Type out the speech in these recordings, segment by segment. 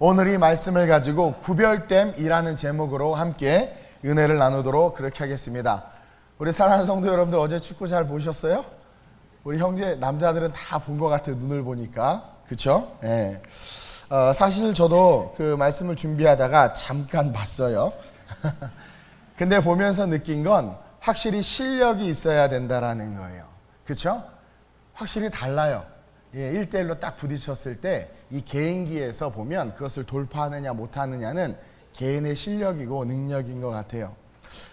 오늘 이 말씀을 가지고 구별됨이라는 제목으로 함께 은혜를 나누도록 그렇게 하겠습니다. 우리 사랑하는 성도 여러분들, 어제 축구 잘 보셨어요? 우리 형제 남자들은 다 본 것 같아요. 눈을 보니까. 그쵸? 예. 사실 저도 그 말씀을 준비하다가 잠깐 봤어요. 근데 보면서 느낀 건 확실히 실력이 있어야 된다라는 거예요. 그쵸? 확실히 달라요. 예, 1대1로 딱 부딪혔을 때 이 개인기에서 보면 그것을 돌파하느냐 못하느냐는 개인의 실력이고 능력인 것 같아요.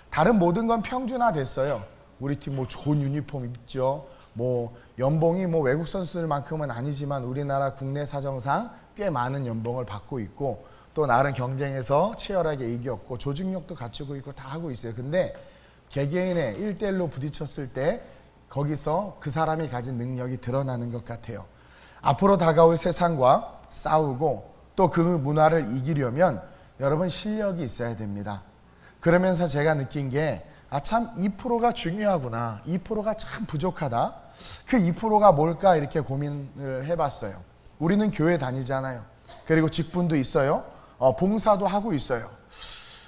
다른 모든 건 평준화됐어요. 우리 팀 뭐 좋은 유니폼 입죠. 뭐 연봉이 뭐 외국 선수들만큼은 아니지만 우리나라 국내 사정상 꽤 많은 연봉을 받고 있고, 또 나름 경쟁에서 치열하게 이겼고 조직력도 갖추고 있고 다 하고 있어요. 근데 개개인의 1대1로 부딪혔을 때 거기서 그 사람이 가진 능력이 드러나는 것 같아요. 앞으로 다가올 세상과 싸우고 또 그 문화를 이기려면 여러분 실력이 있어야 됩니다. 그러면서 제가 느낀 게 참 2%가 중요하구나, 2%가 참 부족하다. 그 2%가 뭘까 이렇게 고민을 해봤어요. 우리는 교회 다니잖아요. 그리고 직분도 있어요. 봉사도 하고 있어요.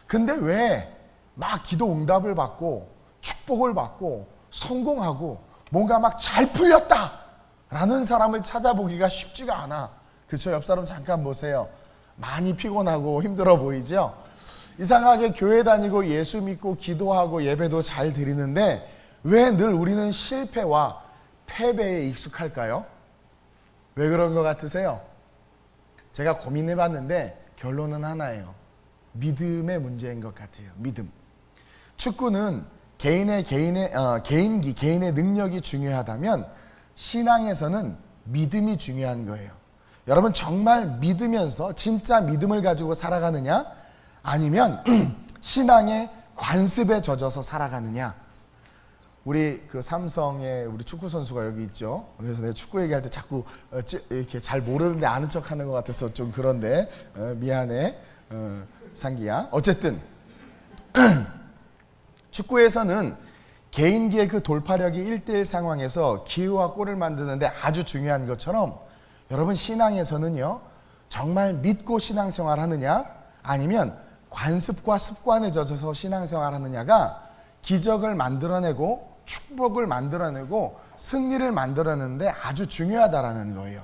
근데 왜 막 기도 응답을 받고 축복을 받고 성공하고 뭔가 막 잘 풀렸다 라는 사람을 찾아보기가 쉽지가 않아. 그쵸? 옆 사람 잠깐 보세요. 많이 피곤하고 힘들어 보이죠? 이상하게 교회 다니고 예수 믿고 기도하고 예배도 잘 드리는데 왜 늘 우리는 실패와 패배에 익숙할까요? 왜 그런 것 같으세요? 제가 고민해 봤는데 결론은 하나예요. 믿음의 문제인 것 같아요. 믿음. 축구는 개인의 능력이 중요하다면 신앙에서는 믿음이 중요한 거예요. 여러분 정말 믿으면서 진짜 믿음을 가지고 살아가느냐, 아니면 신앙의 관습에 젖어서 살아가느냐. 우리 그 삼성의 우리 축구 선수가 여기 있죠. 그래서 내가 축구 얘기할 때 자꾸 이렇게 잘 모르는데 아는 척하는 것 같아서 좀 그런데 미안해, 상기야. 어쨌든 축구에서는 개인기의 그 돌파력이 1대1 상황에서 기회와 골을 만드는데 아주 중요한 것처럼 여러분 신앙에서는요, 정말 믿고 신앙생활 하느냐 아니면 관습과 습관에 젖어서 신앙생활 하느냐가 기적을 만들어내고 축복을 만들어내고 승리를 만들어내는데 아주 중요하다라는 거예요.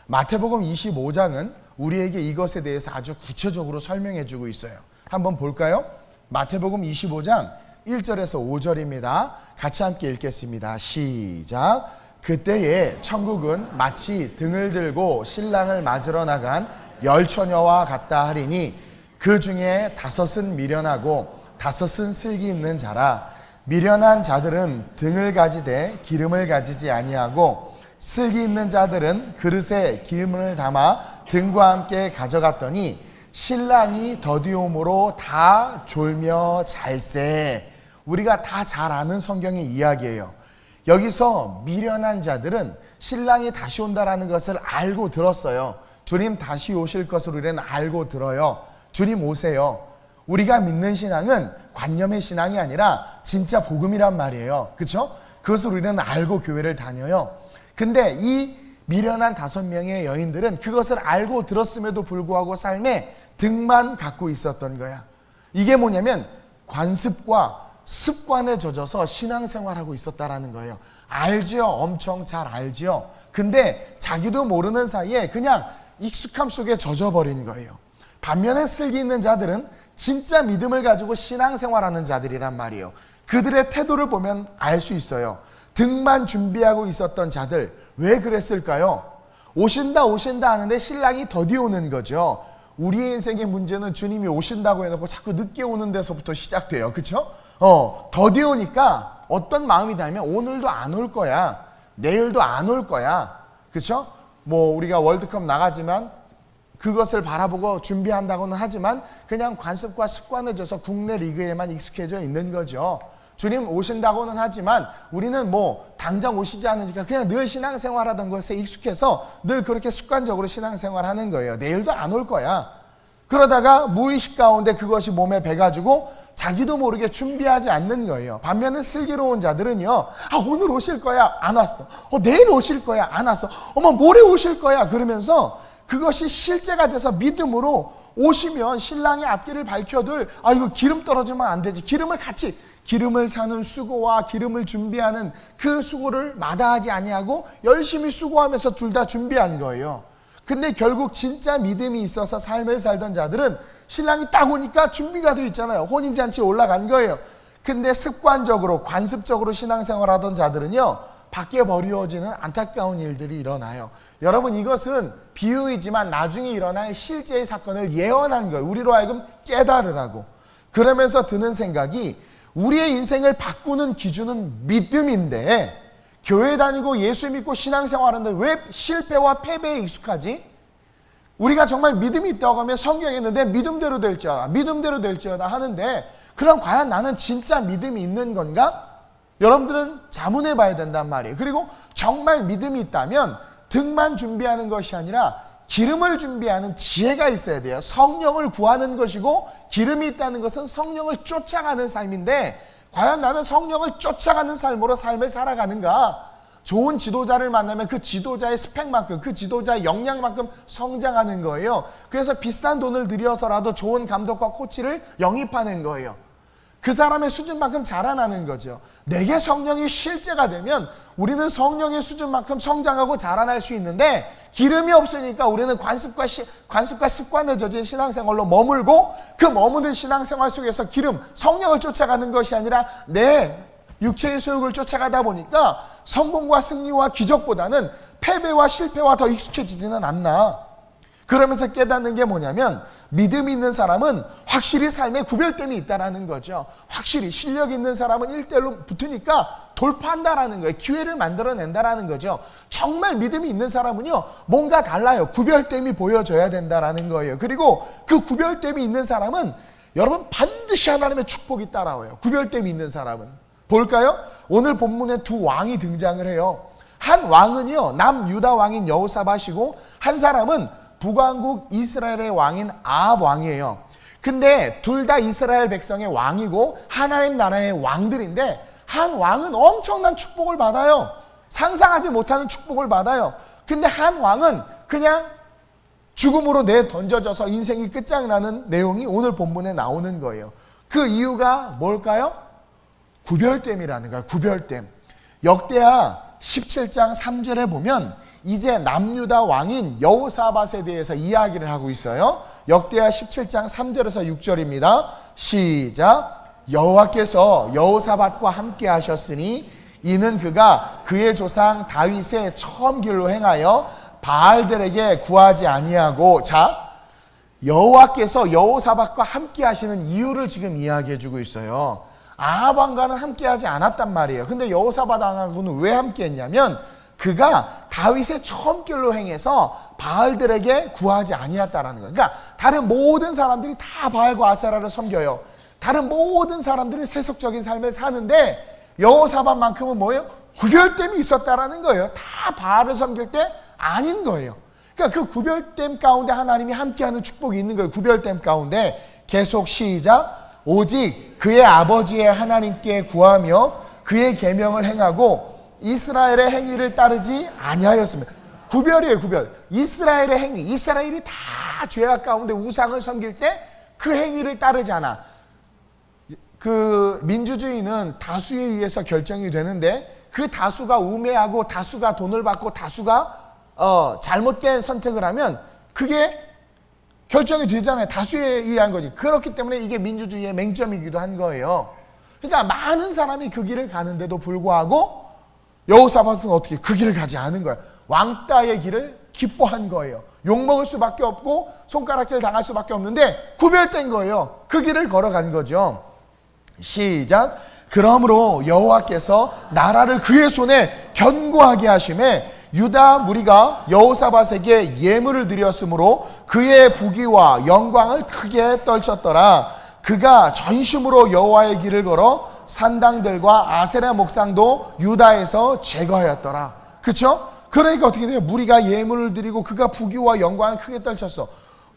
마태복음 25장은 우리에게 이것에 대해서 아주 구체적으로 설명해 주고 있어요. 한번 볼까요? 마태복음 25장 1절에서 5절입니다. 같이 함께 읽겠습니다. 시작. 그때에 천국은 마치 등을 들고 신랑을 맞으러 나간 10처녀와 같다 하리니 그 중에 5은 미련하고 5은 슬기 있는 자라. 미련한 자들은 등을 가지되 기름을 가지지 아니하고 슬기 있는 자들은 그릇에 기름을 담아 등과 함께 가져갔더니 신랑이 더디움으로 다 졸며 잘세. 우리가 다 잘 아는 성경의 이야기예요. 여기서 미련한 자들은 신랑이 다시 온다라는 것을 알고 들었어요. 주님 다시 오실 것을 우리는 알고 들어요. 주님 오세요. 우리가 믿는 신앙은 관념의 신앙이 아니라 진짜 복음이란 말이에요. 그렇죠? 그것을 우리는 알고 교회를 다녀요. 근데 이 미련한 5명의 여인들은 그것을 알고 들었음에도 불구하고 삶에 등만 갖고 있었던 거야. 이게 뭐냐면 관습과 습관에 젖어서 신앙생활하고 있었다라는 거예요. 알죠? 엄청 잘 알죠? 근데 자기도 모르는 사이에 그냥 익숙함 속에 젖어버린 거예요. 반면에 슬기 있는 자들은 진짜 믿음을 가지고 신앙생활하는 자들이란 말이에요. 그들의 태도를 보면 알 수 있어요. 등만 준비하고 있었던 자들, 왜 그랬을까요? 오신다 하는데 신랑이 더디 오는 거죠. 우리의 인생의 문제는 주님이 오신다고 해놓고 자꾸 늦게 오는 데서부터 시작돼요. 그렇죠? 더디 오니까 어떤 마음이 나면 오늘도 안 올 거야, 내일도 안 올 거야. 그렇죠? 뭐 우리가 월드컵 나가지만 그것을 바라보고 준비한다고는 하지만 그냥 관습과 습관에 져서 국내 리그에만 익숙해져 있는 거죠. 주님 오신다고는 하지만 우리는 뭐 당장 오시지 않으니까 그냥 늘 신앙생활하던 것에 익숙해서 늘 그렇게 습관적으로 신앙생활하는 거예요. 내일도 안 올 거야. 그러다가 무의식 가운데 그것이 몸에 배가지고 자기도 모르게 준비하지 않는 거예요. 반면에 슬기로운 자들은요, 오늘 오실 거야, 안 왔어. 내일 오실 거야, 안 왔어. 모레 오실 거야. 그러면서 그것이 실제가 돼서 믿음으로 오시면 신랑의 앞길을 밝혀둘, 이거 기름 떨어지면 안 되지, 기름을 같이, 기름을 사는 수고와 기름을 준비하는 그 수고를 마다하지 아니하고 열심히 수고하면서 둘 다 준비한 거예요. 근데 결국 진짜 믿음이 있어서 삶을 살던 자들은 신랑이 딱 오니까 준비가 되어 있잖아요. 혼인잔치에 올라간 거예요. 근데 습관적으로 관습적으로 신앙생활하던 자들은요, 밖에 버려지는 안타까운 일들이 일어나요. 여러분, 이것은 비유이지만 나중에 일어날 실제의 사건을 예언한 거예요. 우리로 하여금 깨달으라고. 그러면서 드는 생각이, 우리의 인생을 바꾸는 기준은 믿음인데 교회 다니고 예수 믿고 신앙생활하는데 왜 실패와 패배에 익숙하지? 우리가 정말 믿음이 있다고 하면 성경에 있는데 믿음대로 될지어다, 믿음대로 될지어다 하는데, 그럼 과연 나는 진짜 믿음이 있는 건가? 여러분들은 자문해 봐야 된단 말이에요. 그리고 정말 믿음이 있다면 등만 준비하는 것이 아니라 기름을 준비하는 지혜가 있어야 돼요. 성령을 구하는 것이고, 기름이 있다는 것은 성령을 쫓아가는 삶인데, 과연 나는 성령을 쫓아가는 삶으로 삶을 살아가는가? 좋은 지도자를 만나면 그 지도자의 스펙만큼, 그 지도자의 역량만큼 성장하는 거예요. 그래서 비싼 돈을 들여서라도 좋은 감독과 코치를 영입하는 거예요. 그 사람의 수준만큼 자라나는 거죠. 내게 성령이 실제가 되면 우리는 성령의 수준만큼 성장하고 자라날 수 있는데, 기름이 없으니까 우리는 관습과 습관에 젖은 신앙생활로 머물고, 그 머무는 신앙생활 속에서 기름, 성령을 쫓아가는 것이 아니라 내 육체의 소욕을 쫓아가다 보니까 성공과 승리와 기적보다는 패배와 실패와 더 익숙해지지는 않나. 그러면서 깨닫는 게 뭐냐면, 믿음이 있는 사람은 확실히 삶에 구별됨이 있다는 거죠. 확실히 실력 있는 사람은 1대1로 붙으니까 돌파한다라는 거예요. 기회를 만들어낸다라는 거죠. 정말 믿음이 있는 사람은요, 뭔가 달라요. 구별됨이 보여져야 된다라는 거예요. 그리고 그 구별됨이 있는 사람은 여러분 반드시 하나님의 축복이 따라와요. 구별됨이 있는 사람은. 볼까요? 오늘 본문에 두 왕이 등장을 해요. 한 왕은요, 남유다 왕인 여호사밧이고, 한 사람은 북왕국 이스라엘의 왕인 아합 왕이에요. 근데 둘 다 이스라엘 백성의 왕이고 하나님 나라의 왕들인데, 한 왕은 엄청난 축복을 받아요. 상상하지 못하는 축복을 받아요. 근데 한 왕은 그냥 죽음으로 내던져져서 인생이 끝장나는 내용이 오늘 본문에 나오는 거예요. 그 이유가 뭘까요? 구별됨이라는 거예요. 구별됨. 역대하 17장 3절에 보면 이제 남유다 왕인 여호사밧에 대해서 이야기를 하고 있어요. 역대하 17장 3절에서 6절입니다. 시작. 여호와께서 여호사밧과 함께 하셨으니 이는 그가 그의 조상 다윗의 처음 길로 행하여 바알들에게 구하지 아니하고, 자, 여호와께서 여호사밧과 함께 하시는 이유를 지금 이야기해 주고 있어요. 아합 왕과는 함께 하지 않았단 말이에요. 근데 여호사밧 왕하고는 왜 함께 했냐면, 그가 다윗의 처음 길로 행해서 바알들에게 구하지 아니했다라는 거예요. 그러니까 다른 모든 사람들이 다 바알과 아세라를 섬겨요. 다른 모든 사람들이 세속적인 삶을 사는데 여호사밧만큼은 뭐예요? 구별됨이 있었다라는 거예요. 다 바알을 섬길 때 아닌 거예요. 그러니까 그 구별됨 가운데 하나님이 함께하는 축복이 있는 거예요. 구별됨 가운데. 계속 시작. 오직 그의 아버지의 하나님께 구하며 그의 계명을 행하고 이스라엘의 행위를 따르지 아니하였습니다. 구별이에요, 구별. 이스라엘의 행위, 이스라엘이 다 죄악 가운데 우상을 섬길 때 그 행위를 따르지 않아. 그 민주주의는 다수에 의해서 결정이 되는데, 그 다수가 우매하고 다수가 돈을 받고 다수가 잘못된 선택을 하면 그게 결정이 되잖아요. 다수에 의한 거지. 그렇기 때문에 이게 민주주의의 맹점이기도 한 거예요. 그러니까 많은 사람이 그 길을 가는데도 불구하고 여호사밧은 어떻게 그 길을 가지 않은 거예요. 왕따의 길을 기뻐한 거예요. 욕먹을 수밖에 없고 손가락질 당할 수밖에 없는데 구별된 거예요. 그 길을 걸어간 거죠. 시작. 그러므로 여호와께서 나라를 그의 손에 견고하게 하심에 유다 무리가 여호사밧에게 예물을 드렸으므로 그의 부귀와 영광을 크게 떨쳤더라. 그가 전심으로 여호와의 길을 걸어 산당들과 아세라 목상도 유다에서 제거하였더라. 그렇죠? 그러니까 어떻게 돼요? 무리가 예물을 드리고 그가 부귀와 영광을 크게 떨쳤어.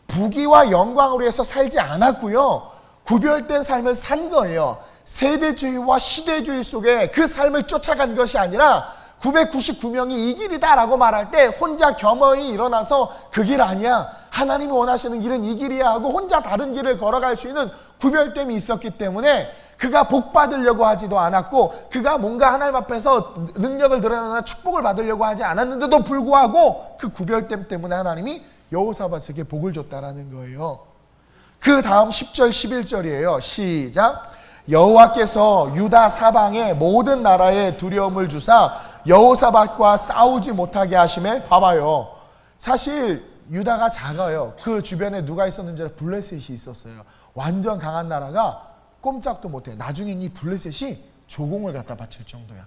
부귀와 영광으로 해서 살지 않았고요. 구별된 삶을 산 거예요. 세대주의와 시대주의 속에 그 삶을 쫓아간 것이 아니라 999명이 이 길이다라고 말할 때 혼자 겸허히 일어나서 그 길 아니야, 하나님이 원하시는 길은 이 길이야 하고 혼자 다른 길을 걸어갈 수 있는 구별됨이 있었기 때문에 그가 복 받으려고 하지도 않았고 그가 뭔가 하나님 앞에서 능력을 드러내거나 축복을 받으려고 하지 않았는데도 불구하고 그 구별됨 때문에 하나님이 여호사밧에게 복을 줬다라는 거예요. 그 다음 10절 11절이에요. 시작. 여호와께서 유다 사방의 모든 나라에 두려움을 주사 여호사밧과 싸우지 못하게 하심에, 봐봐요, 사실 유다가 작아요. 그 주변에 누가 있었는지 블레셋이 있었어요. 완전 강한 나라가 꼼짝도 못해. 나중에 이 블레셋이 조공을 갖다 바칠 정도야.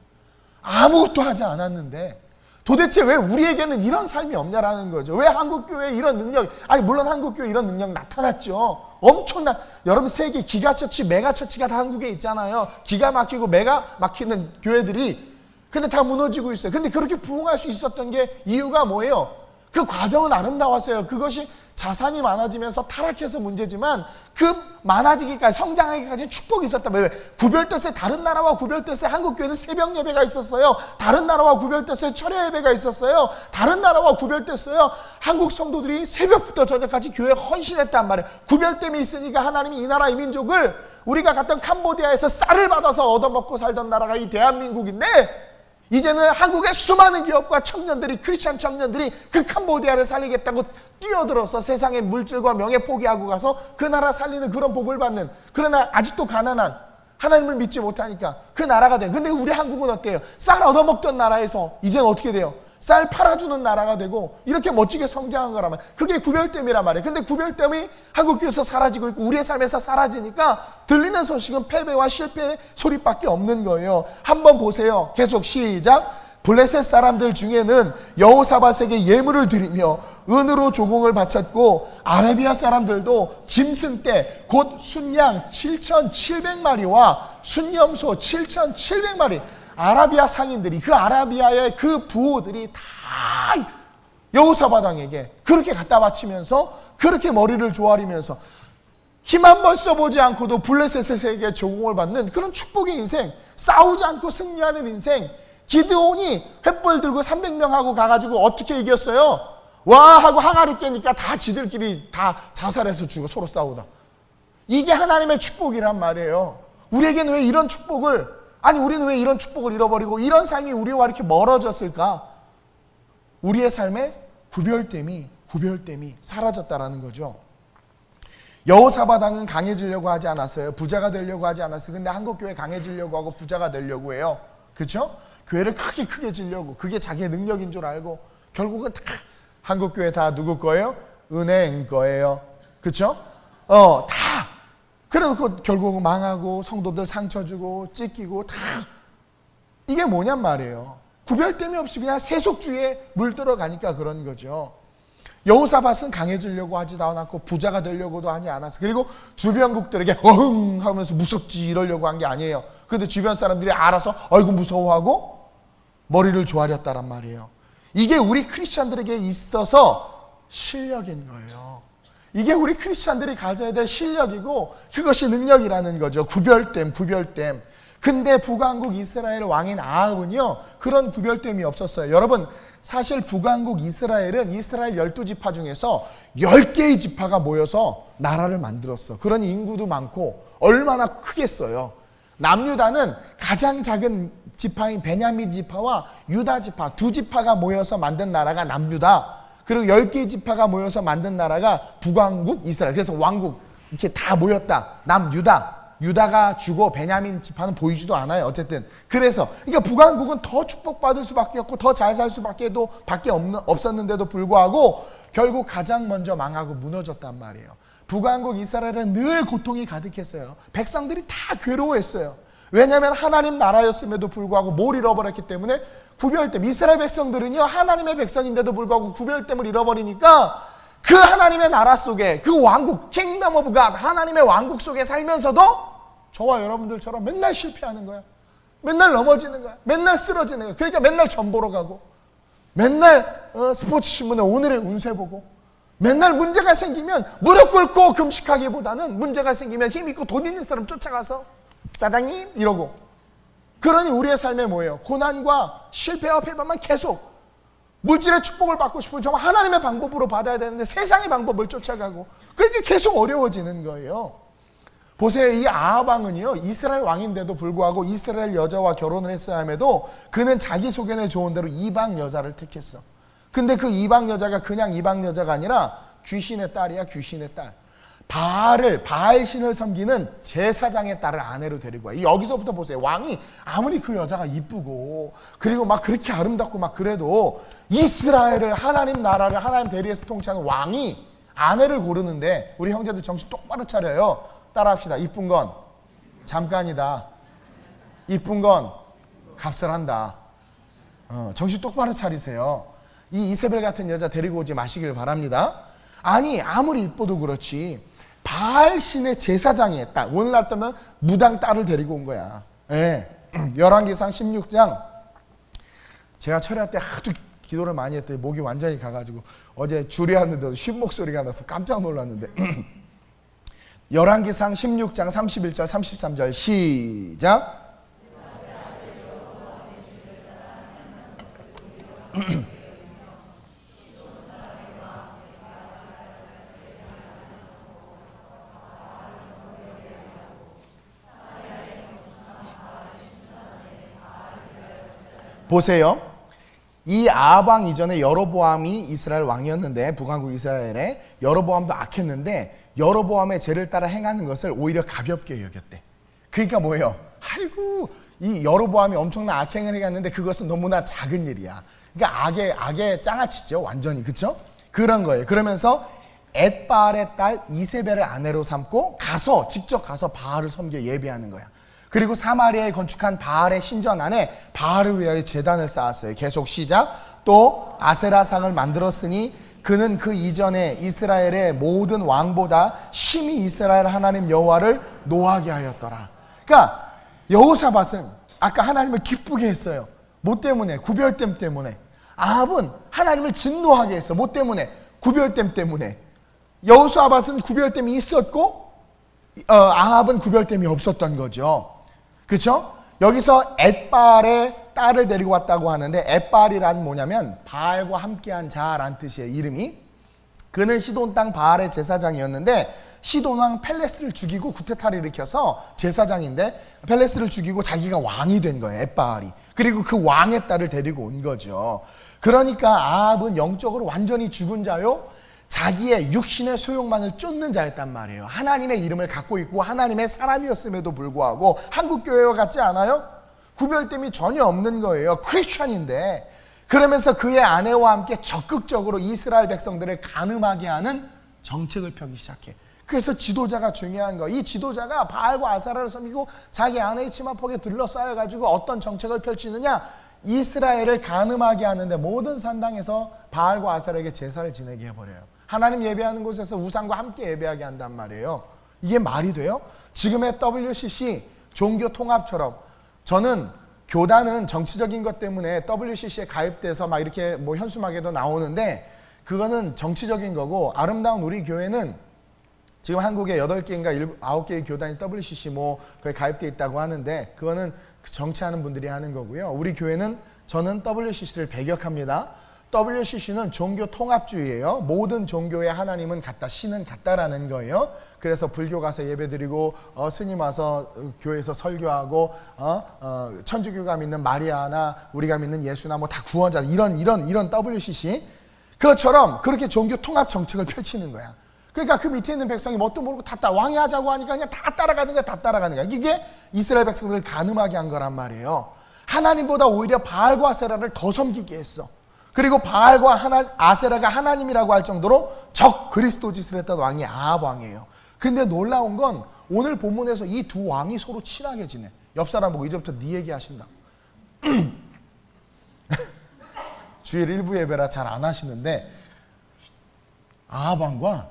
아무것도 하지 않았는데 도대체 왜 우리에게는 이런 삶이 없냐라는 거죠. 왜 한국교회에 이런 능력이, 아니 물론 한국교회에 이런 능력 나타났죠. 엄청난, 여러분 세계 기가처치, 메가처치가 다 한국에 있잖아요. 기가 막히고 메가 막히는 교회들이. 근데 다 무너지고 있어요. 근데 그렇게 부흥할 수 있었던 게 이유가 뭐예요? 그 과정은 아름다웠어요. 그것이 자산이 많아지면서 타락해서 문제지만 그 많아지기까지, 성장하기까지 축복이 있었단 말이에요. 구별됐어요. 다른 나라와 구별됐어요. 한국교회는 새벽 예배가 있었어요. 다른 나라와 구별됐어요. 철야 예배가 있었어요. 다른 나라와 구별됐어요. 한국 성도들이 새벽부터 저녁까지 교회에 헌신했단 말이에요. 구별됨이 있으니까 하나님이 이 나라 이 민족을, 우리가 갔던 캄보디아에서 쌀을 받아서 얻어먹고 살던 나라가 이 대한민국인데 이제는 한국의 수많은 기업과 청년들이, 크리스찬 청년들이 그 캄보디아를 살리겠다고 뛰어들어서 세상의 물질과 명예 포기하고 가서 그 나라 살리는 그런 복을 받는, 그러나 아직도 가난한, 하나님을 믿지 못하니까 그 나라가 돼요. 근데 우리 한국은 어때요? 쌀 얻어먹던 나라에서 이제는 어떻게 돼요? 쌀 팔아주는 나라가 되고 이렇게 멋지게 성장한 거란 말이에요. 그게 구별됨이란 말이에요. 근데 구별됨이 한국교회에서 사라지고 있고 우리의 삶에서 사라지니까 들리는 소식은 패배와 실패의 소리밖에 없는 거예요. 한번 보세요. 계속 시작. 블레셋 사람들 중에는 여호사밧에게 예물을 드리며 은으로 조공을 바쳤고 아라비아 사람들도 짐승떼 곧 순양 7,700마리와 순염소 7,700마리, 아라비아 상인들이, 그 아라비아의 그 부호들이 다 여호사밧 왕에게 그렇게 갖다 바치면서 그렇게 머리를 조아리면서 힘 한 번 써보지 않고도 블레셋에게 조공을 받는 그런 축복의 인생, 싸우지 않고 승리하는 인생. 기드온이 횃불 들고 300명하고 가가지고 어떻게 이겼어요? 와 하고 항아리 깨니까 다 지들끼리 다 자살해서 죽어, 서로 싸우다. 이게 하나님의 축복이란 말이에요. 우리에게는 왜 이런 축복을, 아니 우리는 왜 이런 축복을 잃어버리고 이런 삶이 우리와 이렇게 멀어졌을까? 우리의 삶에 구별됨이 사라졌다라는 거죠. 여호사밧 왕은 강해지려고 하지 않았어요. 부자가 되려고 하지 않았어요. 근데 한국교회 강해지려고 하고 부자가 되려고 해요. 그렇죠? 교회를 크게 지려고, 그게 자기의 능력인 줄 알고 결국은 다 한국교회 다 누구 거예요? 은행 거예요. 그렇죠? 다. 그래놓고 결국은 망하고 성도들 상처 주고 찢기고 다. 이게 뭐냔 말이에요. 구별됨이 없이 그냥 세속주의에 물들어가니까 그런 거죠. 여호사밧은 강해지려고 하지도 않았고 부자가 되려고도 하지 않았어요. 그리고 주변국들에게 어흥 하면서 무섭지 이러려고 한 게 아니에요. 근데 주변 사람들이 알아서 아이고 무서워하고 머리를 조아렸다란 말이에요. 이게 우리 크리스찬들에게 있어서 실력인 거예요. 이게 우리 크리스찬들이 가져야 될 실력이고 그것이 능력이라는 거죠. 구별됨. 근데 북왕국 이스라엘 왕인 아합은요 그런 구별됨이 없었어요. 여러분 사실 북왕국 이스라엘은 이스라엘 12지파 중에서 10개의 지파가 모여서 나라를 만들었어. 그런 인구도 많고 얼마나 크겠어요. 남유다는 가장 작은 지파인 베냐민 지파와 유다 지파 두 지파가 모여서 만든 나라가 남유다. 그리고 10개의 지파가 모여서 만든 나라가 북왕국 이스라엘. 그래서 왕국 이렇게 다 모였다. 남유다. 유다가 주고 베냐민 지파는 보이지도 않아요. 어쨌든 그래서 그러니까 북왕국은 더 축복받을 수밖에 없고 더 잘 살 수밖에 없었는데도 불구하고 결국 가장 먼저 망하고 무너졌단 말이에요. 북왕국 이스라엘은 늘 고통이 가득했어요. 백성들이 다 괴로워했어요. 왜냐하면 하나님 나라였음에도 불구하고 뭘 잃어버렸기 때문에 구별됨. 이스라엘 백성들은요 하나님의 백성인데도 불구하고 구별됨을 잃어버리니까 그 하나님의 나라 속에 그 왕국 킹덤 오브 갓 하나님의 왕국 속에 살면서도 저와 여러분들처럼 맨날 실패하는 거야. 맨날 넘어지는 거야. 맨날 쓰러지는 거야. 그러니까 맨날 점 보러 가고 맨날 스포츠 신문에 오늘의 운세 보고 맨날 문제가 생기면 무릎 꿇고 금식하기보다는 문제가 생기면 힘 있고 돈 있는 사람 쫓아가서 사장님 이러고 그러니 우리의 삶에 뭐예요? 고난과 실패와 패배만 계속 물질의 축복을 받고 싶으면 정말 하나님의 방법으로 받아야 되는데 세상의 방법을 쫓아가고 그게 계속 어려워지는 거예요. 보세요. 이 아합 왕은요, 이스라엘 왕인데도 불구하고 이스라엘 여자와 결혼을 했어야 함에도 그는 자기 소견에 좋은 대로 이방 여자를 택했어. 근데 그 이방 여자가 그냥 이방 여자가 아니라 귀신의 딸이야. 귀신의 딸. 바알신을 섬기는 제사장의 딸을 아내로 데리고 와. 여기서부터 보세요. 왕이 아무리 그 여자가 이쁘고 그리고 막 그렇게 아름답고 막 그래도 이스라엘을, 하나님 나라를 하나님 대리에서 통치하는 왕이 아내를 고르는데 우리 형제들 정신 똑바로 차려요. 따라합시다. 이쁜 건 잠깐이다. 이쁜 건 값을 한다. 정신 똑바로 차리세요. 이 이세벨 같은 여자 데리고 오지 마시길 바랍니다. 아니 아무리 이뻐도 그렇지 바알신의 제사장의 딸, 오늘날 따면 무당 딸을 데리고 온 거야. 예. 열왕기상 16장 제가 철야 때 하도 기도를 많이 했더니 목이 완전히 가가지고 어제 주례하는데도 쉰 목소리가 나서 깜짝 놀랐는데 열왕기상 16장 31절 33절 시작. 보세요. 이 아합 왕 이전에 여로보암이 이스라엘 왕이었는데 북왕국 이스라엘에 여로보암도 악했는데 여로보암의 죄를 따라 행하는 것을 오히려 가볍게 여겼대. 그러니까 뭐예요? 아이고 이 여로보암이 엄청난 악행을 해갔는데 그것은 너무나 작은 일이야. 그러니까 악의 장아찌죠. 완전히. 그렇죠? 그런 거예요. 그러면서 엣바알의 딸 이세벨을 아내로 삼고 직접 가서 바알을 섬겨 예배하는 거야. 그리고 사마리아에 건축한 바알의 신전 안에 바알을 위하여 제단을 쌓았어요. 계속 시작. 또 아세라상을 만들었으니 그는 그 이전에 이스라엘의 모든 왕보다 심히 이스라엘 하나님 여호와를 노하게 하였더라. 그러니까 여호사밧은 아까 하나님을 기쁘게 했어요. 뭐 때문에? 구별됨 때문에. 아합은 하나님을 진노하게 했어. 뭐 때문에? 구별됨 때문에. 여호사밧은 구별됨이 있었고 아합은 구별됨이 없었던 거죠. 그렇죠? 여기서 엣바알의 딸을 데리고 왔다고 하는데 엣바알이란 뭐냐면 바알과 함께한 자란 뜻이에요. 이름이. 그는 시돈 땅 바알의 제사장이었는데 시돈 왕 펠레스를 죽이고 쿠데타를 일으켜서 제사장인데 펠레스를 죽이고 자기가 왕이 된 거예요. 엣바알이. 그리고 그 왕의 딸을 데리고 온 거죠. 그러니까 아합은 영적으로 완전히 죽은 자요. 자기의 육신의 소욕만을 쫓는 자였단 말이에요. 하나님의 이름을 갖고 있고 하나님의 사람이었음에도 불구하고 한국 교회와 같지 않아요? 구별됨이 전혀 없는 거예요. 크리스천인데. 그러면서 그의 아내와 함께 적극적으로 이스라엘 백성들을 간음하게 하는 정책을 펴기 시작해. 그래서 지도자가 중요한 거. 이 지도자가 바알과 아세라를 섬기고 자기 아내의 치마폭에 둘러싸여가지고 어떤 정책을 펼치느냐? 이스라엘을 간음하게 하는데 모든 산당에서 바알과 아세라에게 제사를 지내게 해버려요. 하나님 예배하는 곳에서 우상과 함께 예배하게 한단 말이에요. 이게 말이 돼요? 지금의 WCC 종교통합처럼 저는 교단은 정치적인 것 때문에 WCC에 가입돼서 막 이렇게 뭐 현수막에도 나오는데 그거는 정치적인 거고 아름다운 우리 교회는 지금 한국에 8개인가 9개의 교단이 WCC 뭐 거기 가입돼 있다고 하는데 그거는 정치하는 분들이 하는 거고요. 우리 교회는 저는 WCC를 배격합니다. WCC는 종교 통합주의예요. 모든 종교의 하나님은 같다, 신은 같다라는 거예요. 그래서 불교 가서 예배드리고 스님 와서 교회에서 설교하고 천주교가 믿는 마리아나 우리가 믿는 예수나 뭐 다 구원자 이런 WCC 그것처럼 그렇게 종교 통합 정책을 펼치는 거야. 그러니까 그 밑에 있는 백성이 뭣도 모르고 다 왕이 하자고 하니까 그냥 다 따라가는 거야. 다 따라가는 거야. 이게 이스라엘 백성들을 간음하게 한 거란 말이에요. 하나님보다 오히려 바알과 아세라를 더 섬기게 했어. 그리고 바알과 아세라가 하나님이라고 할 정도로 적 그리스도 짓을 했던 왕이 아합 왕이에요. 근데 놀라운 건 오늘 본문에서 이 두 왕이 서로 친하게 지내. 옆 사람 보고 이제부터 네 얘기 하신다. 주일 일부 예배라 잘 안 하시는데 아합 왕과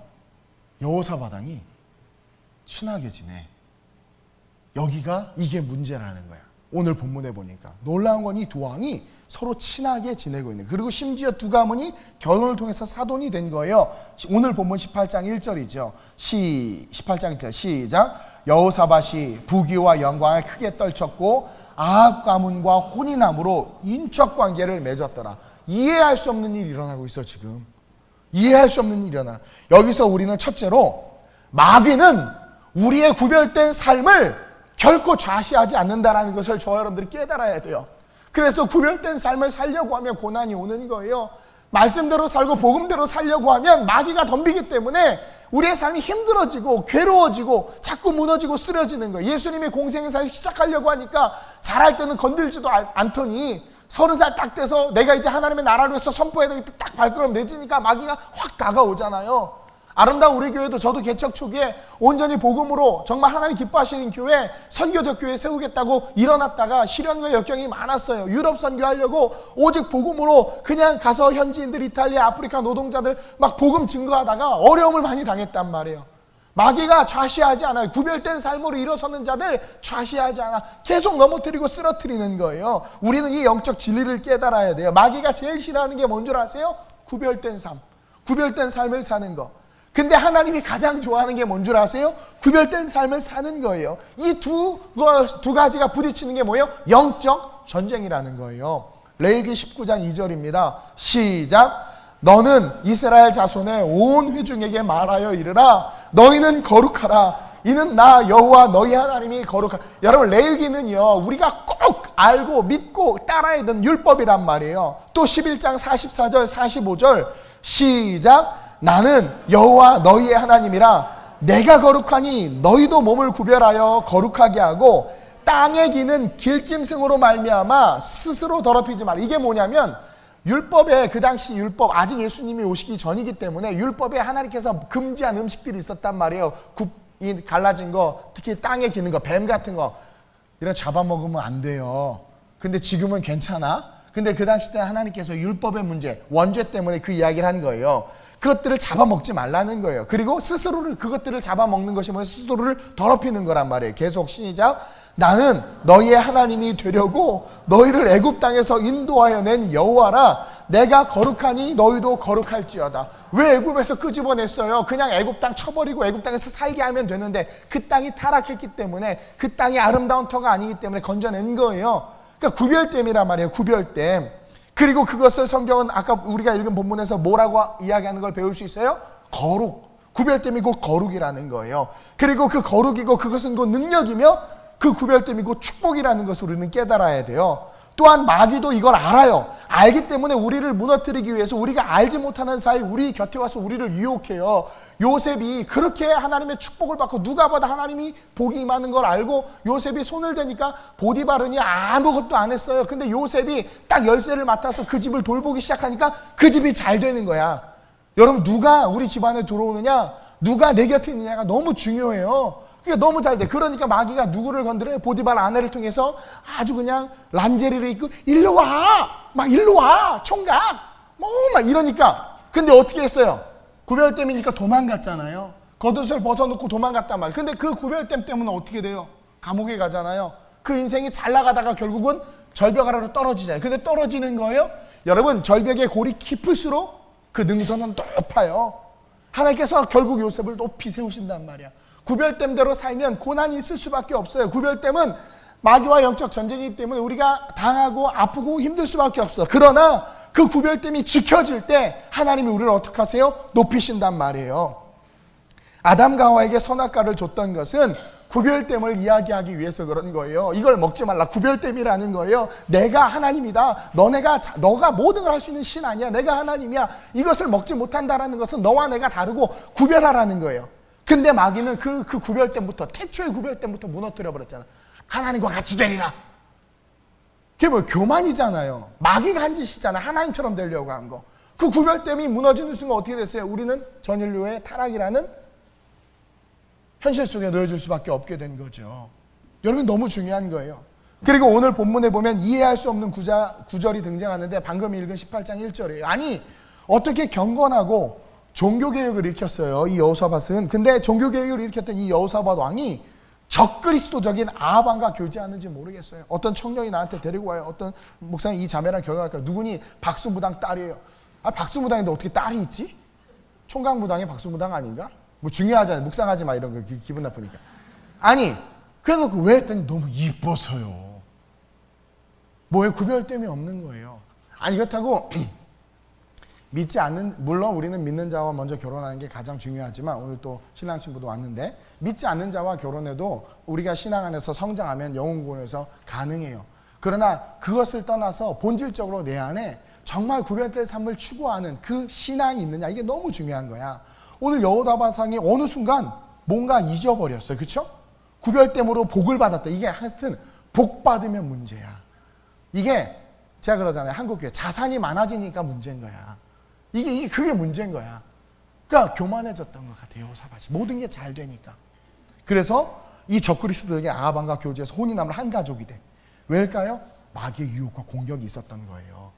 여호사밧 왕이 친하게 지내. 여기가 이게 문제라는 거야. 오늘 본문에 보니까 놀라운 건 이 두 왕이 서로 친하게 지내고 있는. 그리고 심지어 두 가문이 결혼을 통해서 사돈이 된 거예요. 오늘 본문 18장 1절이죠. 18장 1절 시작. 여호사밧이 부귀와 영광을 크게 떨쳤고 아합 가문과 혼인함으로 인척관계를 맺었더라. 이해할 수 없는 일이 일어나고 있어 지금. 이해할 수 없는 일이 일어나. 여기서 우리는 첫째로 마귀는 우리의 구별된 삶을 결코 좌시하지 않는다는 것을 저와 여러분들이 깨달아야 돼요. 그래서 구별된 삶을 살려고 하면 고난이 오는 거예요. 말씀대로 살고 복음대로 살려고 하면 마귀가 덤비기 때문에 우리의 삶이 힘들어지고 괴로워지고 자꾸 무너지고 쓰러지는 거예요. 예수님이 공생애사를 시작하려고 하니까 잘할 때는 건들지도 않더니 30살 딱 돼서 내가 이제 하나님의 나라를 위해서 선포해야 되겠다 딱 발걸음 내지니까 마귀가 확 다가오잖아요. 아름다운 우리 교회도 저도 개척 초기에 온전히 복음으로 정말 하나님 기뻐하시는 교회, 선교적 교회 세우겠다고 일어났다가 시련과 역경이 많았어요. 유럽 선교하려고 오직 복음으로 그냥 가서 현지인들, 이탈리아, 아프리카 노동자들 막 복음 증거하다가 어려움을 많이 당했단 말이에요. 마귀가 좌시하지 않아요. 구별된 삶으로 일어서는 자들 좌시하지 않아. 계속 넘어뜨리고 쓰러뜨리는 거예요. 우리는 이 영적 진리를 깨달아야 돼요. 마귀가 제일 싫어하는 게 뭔 줄 아세요? 구별된 삶. 구별된 삶을 사는 거. 근데 하나님이 가장 좋아하는 게 뭔 줄 아세요? 구별된 삶을 사는 거예요. 이 두 가지가 부딪히는 게 뭐예요? 영적 전쟁이라는 거예요. 레위기 19장 2절입니다. 시작. 너는 이스라엘 자손의 온 회중에게 말하여 이르라. 너희는 거룩하라. 이는 나 여호와 너희 하나님이 거룩하라. 여러분, 레위기는요 우리가 꼭 알고 믿고 따라야 되는 율법이란 말이에요. 또 11장 44절 45절 시작. 나는 여호와 너희의 하나님이라. 내가 거룩하니 너희도 몸을 구별하여 거룩하게 하고 땅에 기는 길짐승으로 말미암아 스스로 더럽히지 말라. 이게 뭐냐면 율법에, 그 당시 율법, 아직 예수님이 오시기 전이기 때문에 율법에 하나님께서 금지한 음식들이 있었단 말이에요. 이 갈라진 거, 특히 땅에 기는 거, 뱀 같은 거 이런 잡아먹으면 안 돼요. 근데 지금은 괜찮아? 근데 그 당시 때 하나님께서 율법의 문제, 원죄 때문에 그 이야기를 한 거예요. 그것들을 잡아먹지 말라는 거예요. 그리고 스스로를, 그것들을 잡아먹는 것이 뭐예요? 스스로를 더럽히는 거란 말이에요. 계속 시작. 나는 너희의 하나님이 되려고 너희를 애굽 땅에서 인도하여 낸 여호와라. 내가 거룩하니 너희도 거룩할지어다. 왜 애굽에서 끄집어냈어요? 그냥 애굽 땅 쳐버리고 애굽 땅에서 살게 하면 되는데 그 땅이 타락했기 때문에, 그 땅이 아름다운 터가 아니기 때문에 건져낸 거예요. 그러니까 구별됨이란 말이에요. 구별됨. 그리고 그것을 성경은 아까 우리가 읽은 본문에서 뭐라고 이야기하는 걸 배울 수 있어요? 거룩. 구별됨이 곧 거룩이라는 거예요. 그리고 그 거룩이고 그것은 곧 능력이며 그 구별됨이 곧 축복이라는 것을 우리는 깨달아야 돼요. 또한 마귀도 이걸 알아요. 알기 때문에 우리를 무너뜨리기 위해서 우리가 알지 못하는 사이 우리 곁에 와서 우리를 유혹해요. 요셉이 그렇게 하나님의 축복을 받고 누가 봐도 하나님이 복이 임하는 걸 알고 요셉이 손을 대니까 보디바르니 아무것도 안 했어요. 근데 요셉이 딱 열쇠를 맡아서 그 집을 돌보기 시작하니까 그 집이 잘 되는 거야. 여러분, 누가 우리 집안에 들어오느냐, 누가 내 곁에 있느냐가 너무 중요해요. 그게 너무 잘 돼. 그러니까 마귀가 누구를 건드려요? 보디발 아내를 통해서 아주 그냥 란제리를 입고 일로 와! 막 일로 와! 총각! 뭐 막 이러니까. 근데 어떻게 했어요? 구별됨이니까 도망갔잖아요. 겉옷을 벗어놓고 도망갔단 말이에요. 근데 그 구별됨 때문에 어떻게 돼요? 감옥에 가잖아요. 그 인생이 잘 나가다가 결국은 절벽 아래로 떨어지잖아요. 근데 떨어지는 거예요? 여러분, 절벽의 골이 깊을수록 그 능선은 높아요. 하나님께서 결국 요셉을 높이 세우신단 말이야. 구별됨대로 살면 고난이 있을 수밖에 없어요. 구별됨은 마귀와 영적 전쟁이기 때문에 우리가 당하고 아프고 힘들 수밖에 없어. 그러나 그 구별됨이 지켜질 때 하나님이 우리를 어떻게 하세요? 높이신단 말이에요. 아담과 하와에게 선악과를 줬던 것은 구별됨을 이야기하기 위해서 그런 거예요. 이걸 먹지 말라. 구별됨이라는 거예요. 내가 하나님이다. 너가 모든 걸 할 수 있는 신 아니야. 내가 하나님이야. 이것을 먹지 못한다라는 것은 너와 내가 다르고 구별하라는 거예요. 근데 마귀는 그 구별됨부터, 태초의 구별됨부터 무너뜨려 버렸잖아. 하나님과 같이 되리라. 그게 뭐 교만이잖아요. 마귀가 한 짓이잖아. 하나님처럼 되려고 한 거. 그 구별됨이 무너지는 순간 어떻게 됐어요? 우리는 전 인류의 타락이라는 현실 속에 놓여질 수밖에 없게 된 거죠. 여러분, 너무 중요한 거예요. 그리고 오늘 본문에 보면 이해할 수 없는 구절이 등장하는데 방금 읽은 18장 1절이에요. 아니, 어떻게 경건하고 종교개혁을 일으켰어요, 이 여호사밧은. 근데 종교개혁을 일으켰던 이 여호사밧 왕이 적그리스도적인 아합 왕과 교제하는지 모르겠어요. 어떤 청년이 나한테 데리고 와요. 어떤 목사님, 이 자매랑 결혼할까요? 누구니? 박수무당 딸이에요. 아, 박수무당인데 어떻게 딸이 있지? 총각무당이 박수무당 아닌가? 뭐 중요하잖아요. 묵상하지 마, 이런 거 기분 나쁘니까. 아니 그래놓고 왜 했더니 너무 이뻐서요. 뭐에 구별됨이 없는 거예요. 아니 그렇다고 믿지 않는, 물론 우리는 믿는 자와 먼저 결혼하는 게 가장 중요하지만 오늘 또 신랑 신부도 왔는데 믿지 않는 자와 결혼해도 우리가 신앙 안에서 성장하면 영혼 구원에서 가능해요. 그러나 그것을 떠나서 본질적으로 내 안에 정말 구별될 삶을 추구하는 그 신앙이 있느냐, 이게 너무 중요한 거야. 오늘 여호사밧이 어느 순간 뭔가 잊어버렸어요. 그렇죠? 구별됨으로 복을 받았다. 이게 하여튼 복 받으면 문제야. 이게 제가 그러잖아요. 한국교회 자산이 많아지니까 문제인 거야. 그게 문제인 거야. 그러니까 교만해졌던 것 같아요. 여호사밧이 모든 게 잘 되니까. 그래서 이 적그리스도에게 아합과 교제해서 혼이 남을 한 가족이 돼. 왜일까요? 마귀의 유혹과 공격이 있었던 거예요.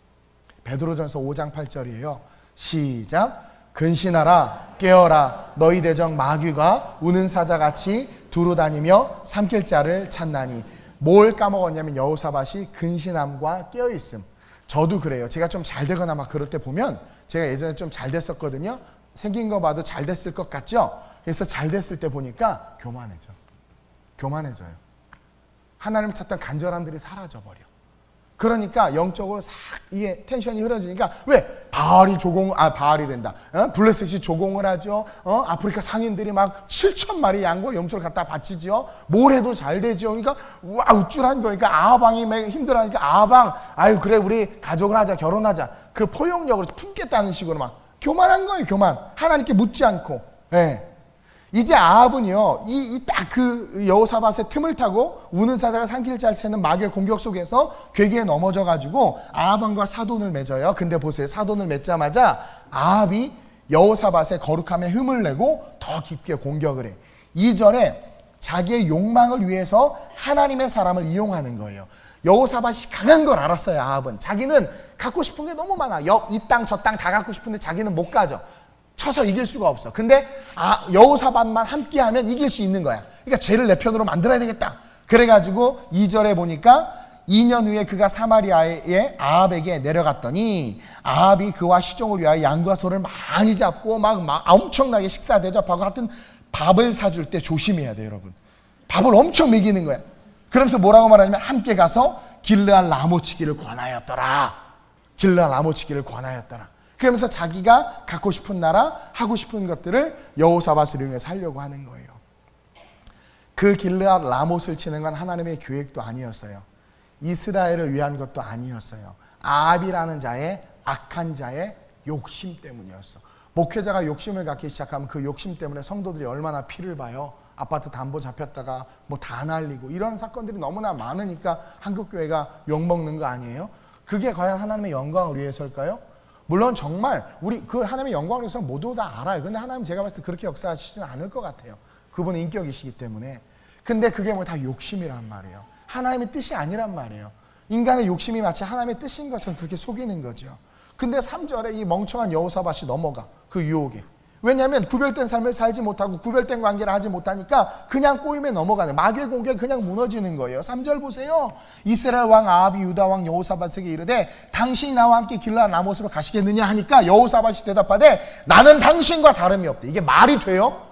베드로전서 5장 8절이에요. 시작. 근신하라 깨어라 너희 대적 마귀가 우는 사자같이 두루 다니며 삼킬 자를 찾나니. 뭘 까먹었냐면 여호사밧이 근신함과 깨어있음. 저도 그래요. 제가 좀 잘 되거나 막 그럴 때 보면 제가 예전에 좀 잘 됐었거든요. 생긴 거 봐도 잘 됐을 것 같죠? 그래서 잘 됐을 때 보니까 교만해져요. 하나님 찾던 간절함들이 사라져버려. 그러니까 영적으로 싹 이게 텐션이 흐려지니까 왜? 바알이란다. 블레셋이 조공을 하죠. 아프리카 상인들이 막 7,000마리 양과 염소를 갖다 바치죠. 뭘 해도 잘 되죠. 그러니까 와 우쭐한 거니까 아합왕이 힘들어하니까 아합왕 아유 그래 우리 가족을 하자 결혼하자. 그 포용력으로 품겠다는 식으로 막 교만한 거예요. 교만. 하나님께 묻지 않고. 네. 이제 아합은요, 딱 그 여호사밧의 틈을 타고 우는 사자가 삼킬 자를 찾는 마귀의 공격 속에서 괴기에 넘어져가지고 아합왕과 사돈을 맺어요. 근데 보세요. 사돈을 맺자마자 아합이 여호사밧의 거룩함에 흠을 내고 더 깊게 공격을 해. 2절에 자기의 욕망을 위해서 하나님의 사람을 이용하는 거예요. 여호사밧이 강한 걸 알았어요. 아합은. 자기는 갖고 싶은 게 너무 많아. 이 땅 저 땅 다 갖고 싶은데 자기는 못 가져. 쳐서 이길 수가 없어. 근데 여호사밧만 함께하면 이길 수 있는 거야. 그러니까 죄를 내 편으로 만들어야 되겠다. 그래가지고 2절에 보니까 2년 후에 그가 사마리아의 아합에게 내려갔더니 아합이 그와 시종을 위하여 양과 소를 많이 잡고 막 엄청나게 식사 대접하고 하여튼 밥을 사줄 때 조심해야 돼요. 여러분. 밥을 엄청 먹이는 거야. 그러면서 뭐라고 말하냐면 함께 가서 길르앗 라모치기를 권하였더라. 길르앗 라모치기를 권하였더라. 그러면서 자기가 갖고 싶은 나라, 하고 싶은 것들을 여호사밧을 이용해서 하려고 하는 거예요. 그 길르앗 라못을 치는 건 하나님의 계획도 아니었어요. 이스라엘을 위한 것도 아니었어요. 아합이라는 자의 악한 자의 욕심 때문이었어. 목회자가 욕심을 갖기 시작하면 그 욕심 때문에 성도들이 얼마나 피를 봐요. 아파트 담보 잡혔다가 뭐 다 날리고 이런 사건들이 너무나 많으니까 한국교회가 욕먹는 거 아니에요? 그게 과연 하나님의 영광을 위해서일까요? 물론 정말 우리 그 하나님의 영광을 위해서 모두 다 알아요. 근데 하나님 제가 봤을 때 그렇게 역사하시지는 않을 것 같아요. 그분은 인격이시기 때문에. 근데 그게 뭐 다 욕심이란 말이에요. 하나님의 뜻이 아니란 말이에요. 인간의 욕심이 마치 하나님의 뜻인 것처럼 그렇게 속이는 거죠. 근데 3절에 이 멍청한 여호사밧이 넘어가. 그 유혹에. 왜냐하면 구별된 삶을 살지 못하고 구별된 관계를 하지 못하니까 그냥 꼬임에 넘어가는, 마귀의 공격에 그냥 무너지는 거예요. 3절 보세요. 이스라엘 왕 아합이 유다 왕 여호사밧에게 이르되 당신이 나와 함께 길르앗 라못으로 가시겠느냐 하니까 여호사밧이 대답하되 나는 당신과 다름이 없대. 이게 말이 돼요?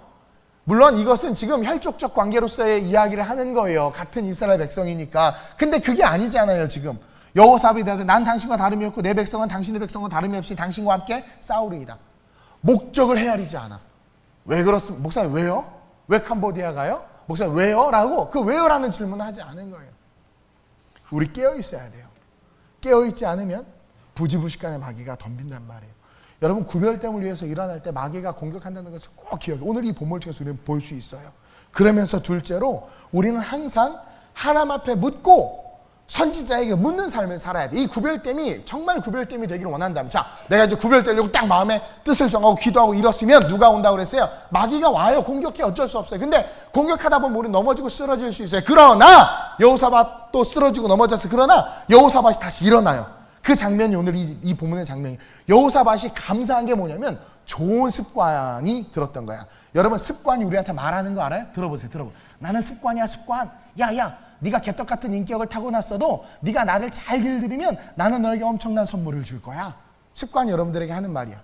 물론 이것은 지금 혈족적 관계로서의 이야기를 하는 거예요. 같은 이스라엘 백성이니까. 근데 그게 아니잖아요. 지금 여호사밧이 대답해 난 당신과 다름이 없고 내 백성은 당신의 백성과 다름이 없이 당신과 함께 싸우리이다. 목적을 헤아리지 않아. 왜 그렇습니까? 목사님 왜요? 왜 캄보디아 가요? 목사님 왜요? 라고 그 왜요라는 질문을 하지 않은 거예요. 우리 깨어 있어야 돼요. 깨어 있지 않으면 부지부식간에 마귀가 덤빈단 말이에요. 여러분 구별됨을 위해서 일어날 때 마귀가 공격한다는 것을 꼭 기억해. 오늘 이 본문을 통해서 우리는 볼 수 있어요. 그러면서 둘째로 우리는 항상 하나님 앞에 묻고 선지자에게 묻는 삶을 살아야 돼. 이 구별됨이 정말 구별됨이 되기를 원한다면, 자, 내가 이제 구별되려고 딱 마음에 뜻을 정하고 기도하고 이렇으면 누가 온다고 그랬어요? 마귀가 와요. 공격해. 어쩔 수 없어요. 근데 공격하다 보면 우리 넘어지고 쓰러질 수 있어요. 그러나 여호사밧도 쓰러지고 넘어졌어요. 그러나 여호사밧이 다시 일어나요. 그 장면이 오늘 이 본문의 장면이에요. 여호사밧이 감사한 게 뭐냐면 좋은 습관이 들었던 거야. 여러분 습관이 우리한테 말하는 거 알아요? 들어보세요. 나는 습관이야 습관. 야 네가 개떡 같은 인격을 타고났어도 네가 나를 잘 길들이면 나는 너에게 엄청난 선물을 줄 거야. 습관이 여러분들에게 하는 말이야.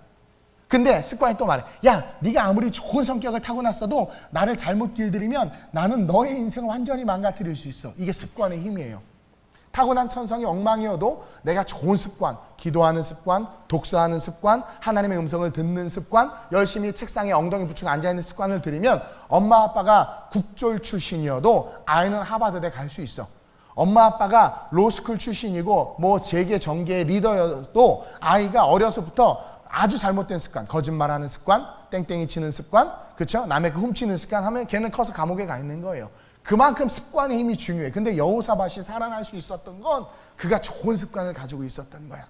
근데 습관이 또 말해. 야, 네가 아무리 좋은 성격을 타고났어도 나를 잘못 길들이면 나는 너의 인생을 완전히 망가뜨릴 수 있어. 이게 습관의 힘이에요. 타고난 천성이 엉망이어도 내가 좋은 습관, 기도하는 습관, 독서하는 습관, 하나님의 음성을 듣는 습관, 열심히 책상에 엉덩이 붙이고 앉아있는 습관을 들이면 엄마 아빠가 국졸 출신이어도 아이는 하버드대 갈 수 있어. 엄마 아빠가 로스쿨 출신이고 뭐 재계 정계의 리더여도 아이가 어려서부터 아주 잘못된 습관, 거짓말하는 습관, 땡땡이 치는 습관, 그렇죠? 남의 그 훔치는 습관 하면 걔는 커서 감옥에 가 있는 거예요. 그만큼 습관의 힘이 중요해. 근데 여호사밧이 살아날 수 있었던 건 그가 좋은 습관을 가지고 있었던 거야.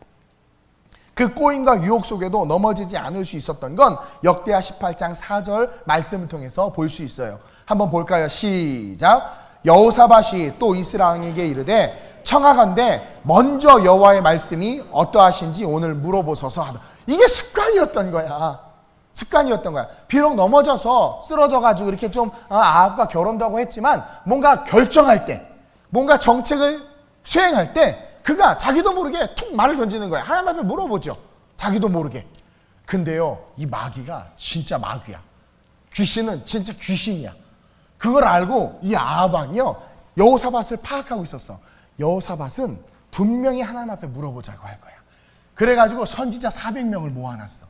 그 꼬임과 유혹 속에도 넘어지지 않을 수 있었던 건 역대하 18장 4절 말씀을 통해서 볼 수 있어요. 한번 볼까요? 시작. 여호사밧이 또 이스라엘 왕에게 이르되 청하건대 먼저 여호와의 말씀이 어떠하신지 오늘 물어보소서 하다. 이게 습관이었던 거야. 습관이었던 거야. 비록 넘어져서 쓰러져가지고 이렇게 좀 아합과 결혼도 하고 했지만 뭔가 결정할 때, 뭔가 정책을 수행할 때 그가 자기도 모르게 툭 말을 던지는 거야. 하나님 앞에 물어보죠. 자기도 모르게. 근데요, 이 마귀가 진짜 마귀야. 귀신은 진짜 귀신이야. 그걸 알고 이 아합 왕이요, 여호사밧을 파악하고 있었어. 여호사밧은 분명히 하나님 앞에 물어보자고 할 거야. 그래가지고 선지자 400명을 모아놨어.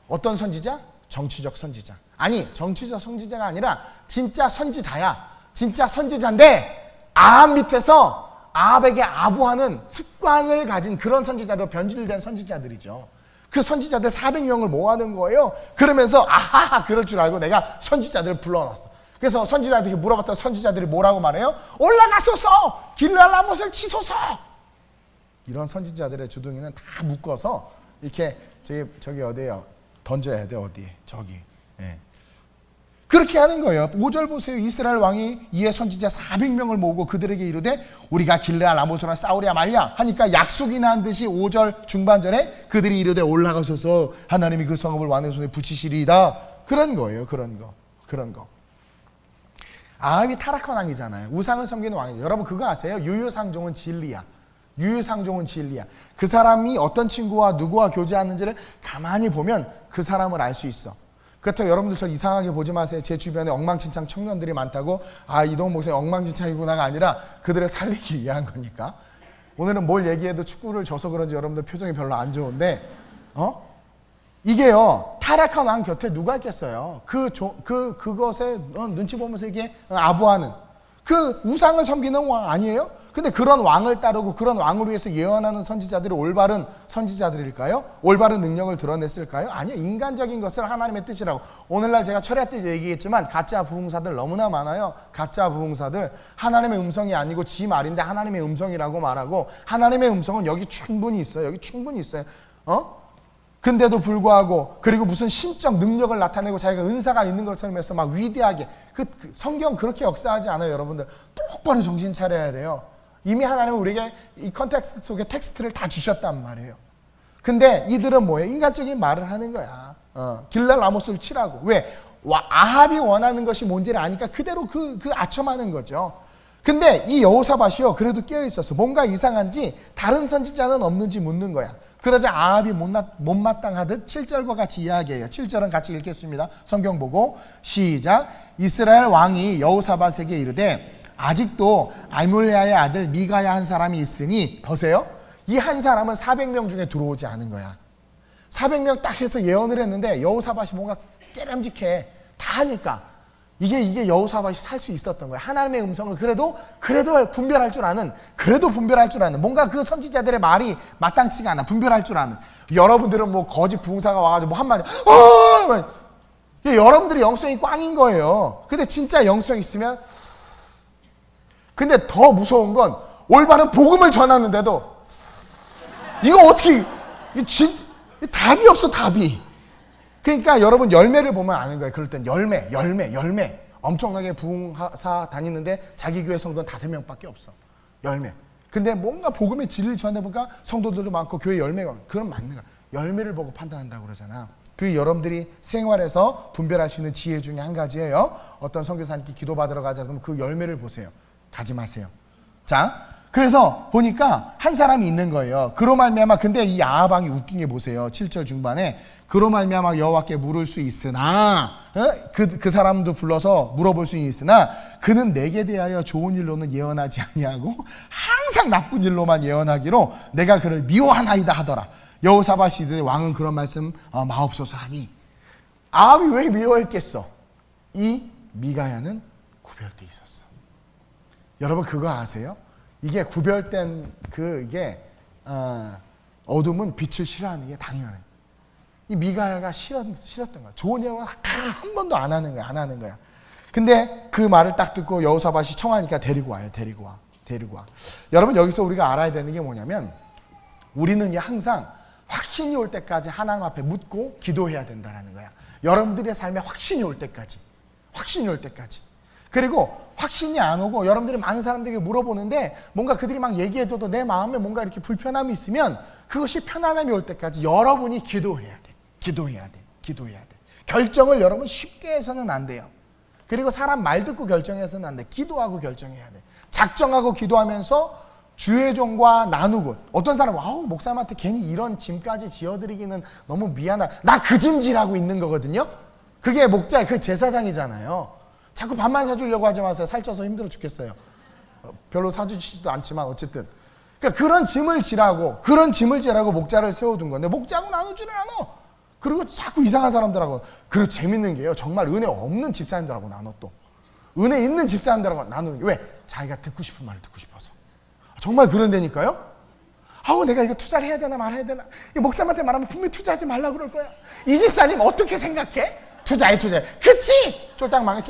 어떤 선지자? 정치적 선지자. 아니, 정치적 선지자가 아니라 진짜 선지자야. 진짜 선지자인데 아합 밑에서 아합에게 아부하는 습관을 가진 그런 선지자도 변질된 선지자들이죠. 그 선지자들 400명을 모아놓은 거예요. 그러면서 아하, 그럴 줄 알고 내가 선지자들을 불러놨어. 그래서 선지자들에게 물어봤던 선지자들이 뭐라고 말해요? 올라가소서! 길르앗 라못을 치소서! 이런 선지자들의 주둥이는 다 묶어서 이렇게 저기 어디에요? 던져야 돼. 어디에? 저기. 예. 그렇게 하는 거예요. 5절 보세요. 이스라엘 왕이 이에 선지자 400명을 모으고 그들에게 이르되 우리가 길르앗 라못으로 싸우랴 말랴 하니까 약속이 난 듯이 5절 중반절에 그들이 이르되 올라가소서 하나님이 그 성읍을 왕의 손에 붙이시리이다. 그런 거예요. 그런 거. 아합이 타락한 왕이잖아요. 우상을 섬기는 왕이죠. 여러분 그거 아세요? 유유상종은 진리야. 유유상종은 진리야. 그 사람이 어떤 친구와 누구와 교제하는지를 가만히 보면 그 사람을 알 수 있어. 그렇다고 여러분들 저 이상하게 보지 마세요. 제 주변에 엉망진창 청년들이 많다고 이동훈 목사님 엉망진창이구나가 아니라 그들을 살리기 위한 거니까. 오늘은 뭘 얘기해도 축구를 져서 그런지 여러분들 표정이 별로 안 좋은데 이게요, 타락한 왕 곁에 누가 있겠어요? 그것에 눈치 보면서 이게 아부하는 그 우상을 섬기는 왕 아니에요? 근데 그런 왕을 따르고 그런 왕을 위해서 예언하는 선지자들이 올바른 선지자들일까요? 올바른 능력을 드러냈을까요? 아니요. 인간적인 것을 하나님의 뜻이라고. 오늘날 제가 철야 때 얘기했지만 가짜 부흥사들 너무나 많아요. 가짜 부흥사들 하나님의 음성이 아니고 지 말인데 하나님의 음성이라고 말하고 하나님의 음성은 여기 충분히 있어요. 여기 충분히 있어요. 근데도 불구하고 그리고 무슨 신적 능력을 나타내고 자기가 은사가 있는 것처럼 해서 막 위대하게 그 성경 그렇게 역사하지 않아요. 여러분들 똑바로 정신 차려야 돼요. 이미 하나님은 우리에게 이 컨텍스트 속에 텍스트를 다 주셨단 말이에요. 근데 이들은 뭐예요? 인간적인 말을 하는 거야. 길르앗 라못을 치라고. 왜? 아합이 원하는 것이 뭔지를 아니까 그대로 그 아첨하는 거죠. 근데 이 여호사밧이요, 그래도 깨어있었어. 뭔가 이상한지 다른 선지자는 없는지 묻는 거야. 그러자 아합이 못마땅하듯 7절과 같이 이야기해요. 7절은 같이 읽겠습니다. 성경 보고 시작. 이스라엘 왕이 여호사밧에게 이르되 아직도 알몰레아의 아들 미가야 한 사람이 있으니 보세요. 이 한 사람은 400명 중에 들어오지 않은 거야. 400명 딱 해서 예언을 했는데 여호사밧이 뭔가 깨름직해. 다 하니까 이게 여호사밧이 살 수 있었던 거야. 하나님의 음성을 그래도 분별할 줄 아는, 뭔가 그 선지자들의 말이 마땅치가 않아. 분별할 줄 아는. 여러분들은 뭐 거짓 부흥사가 와가지고 뭐 한마디 여러분들이 영성이 꽝인 거예요. 근데 진짜 영성이 있으면, 근데 더 무서운 건 올바른 복음을 전하는데도 이거 어떻게 답이 없어. 답이. 그러니까 여러분 열매를 보면 아는 거예요. 그럴 땐 열매. 엄청나게 부흥사 다니는데 자기 교회 성도는 5명밖에 없어. 열매. 근데 뭔가 복음의 진리를 전해보니까 성도들도 많고 교회 열매가 많고. 그건 맞는 거야. 열매를 보고 판단한다고 그러잖아. 그 여러분들이 생활에서 분별할 수 있는 지혜 중에 한 가지예요. 어떤 선교사님께 기도받으러 가자 그러면 그 열매를 보세요. 가지 마세요. 자, 그래서 보니까 한 사람이 있는 거예요. 그로 말미암아, 근데 이 아합 왕이 웃긴 게 보세요. 7절 중반에 그로 말미암아 여호와께 물을 수 있으나, 그 사람도 불러서 물어볼 수 있으나 그는 내게 대하여 좋은 일로는 예언하지 아니하고 항상 나쁜 일로만 예언하기로 내가 그를 미워하나이다 하더라. 여호사밧이 이르되 왕은 그런 말씀 마옵소서 하니. 아합이 왜 미워했겠어? 이 미가야는 구별돼 있었어. 여러분 그거 아세요? 이게 구별된 이게 어둠은 빛을 싫어하는 게 당연해. 이 미가야가 싫었던 거야. 좋은 예언을 한 번도 안 하는 거야. 근데 그 말을 딱 듣고 여호사밧이 청하니까 데리고 와요. 데리고 와. 여러분 여기서 우리가 알아야 되는 게 뭐냐면, 우리는 항상 확신이 올 때까지 하나님 앞에 묻고 기도해야 된다는 거야. 여러분들의 삶에 확신이 올 때까지. 그리고 확신이 안 오고 여러분들이 많은 사람들에게 물어보는데 뭔가 그들이 막 얘기해줘도 내 마음에 뭔가 이렇게 불편함이 있으면 그것이 편안함이 올 때까지 여러분이 기도해야 돼. 결정을 여러분 쉽게 해서는 안 돼요. 그리고 사람 말 듣고 결정해서는 안 돼. 기도하고 결정해야 돼. 작정하고 기도하면서 주의 종과 나누고. 어떤 사람은 목사님한테 괜히 이런 짐까지 지어드리기는 너무 미안하다. 나 그 짐질하고 있는 거거든요. 그게 목자, 그 제사장이잖아요. 자꾸 밥만 사주려고 하지 마세요. 살쪄서 힘들어 죽겠어요. 별로 사주시지도 않지만 어쨌든. 그러니까 그런 짐을 지라고 목자를 세워둔 건데 목자하고 나누지를 않아. 그리고 자꾸 이상한 사람들하고. 그리고 재밌는 게요, 정말 은혜 없는 집사님들하고 나눠. 또 은혜 있는 집사님들하고 나누는 게 왜? 자기가 듣고 싶은 말을 듣고 싶어서. 정말 그런다니까요. 내가 이거 투자를 해야 되나 말아야 되나. 이 목사님한테 말하면 분명히 투자하지 말라고 그럴 거야. 이 집사님 어떻게 생각해? 투자해. 그치? 쫄딱망해.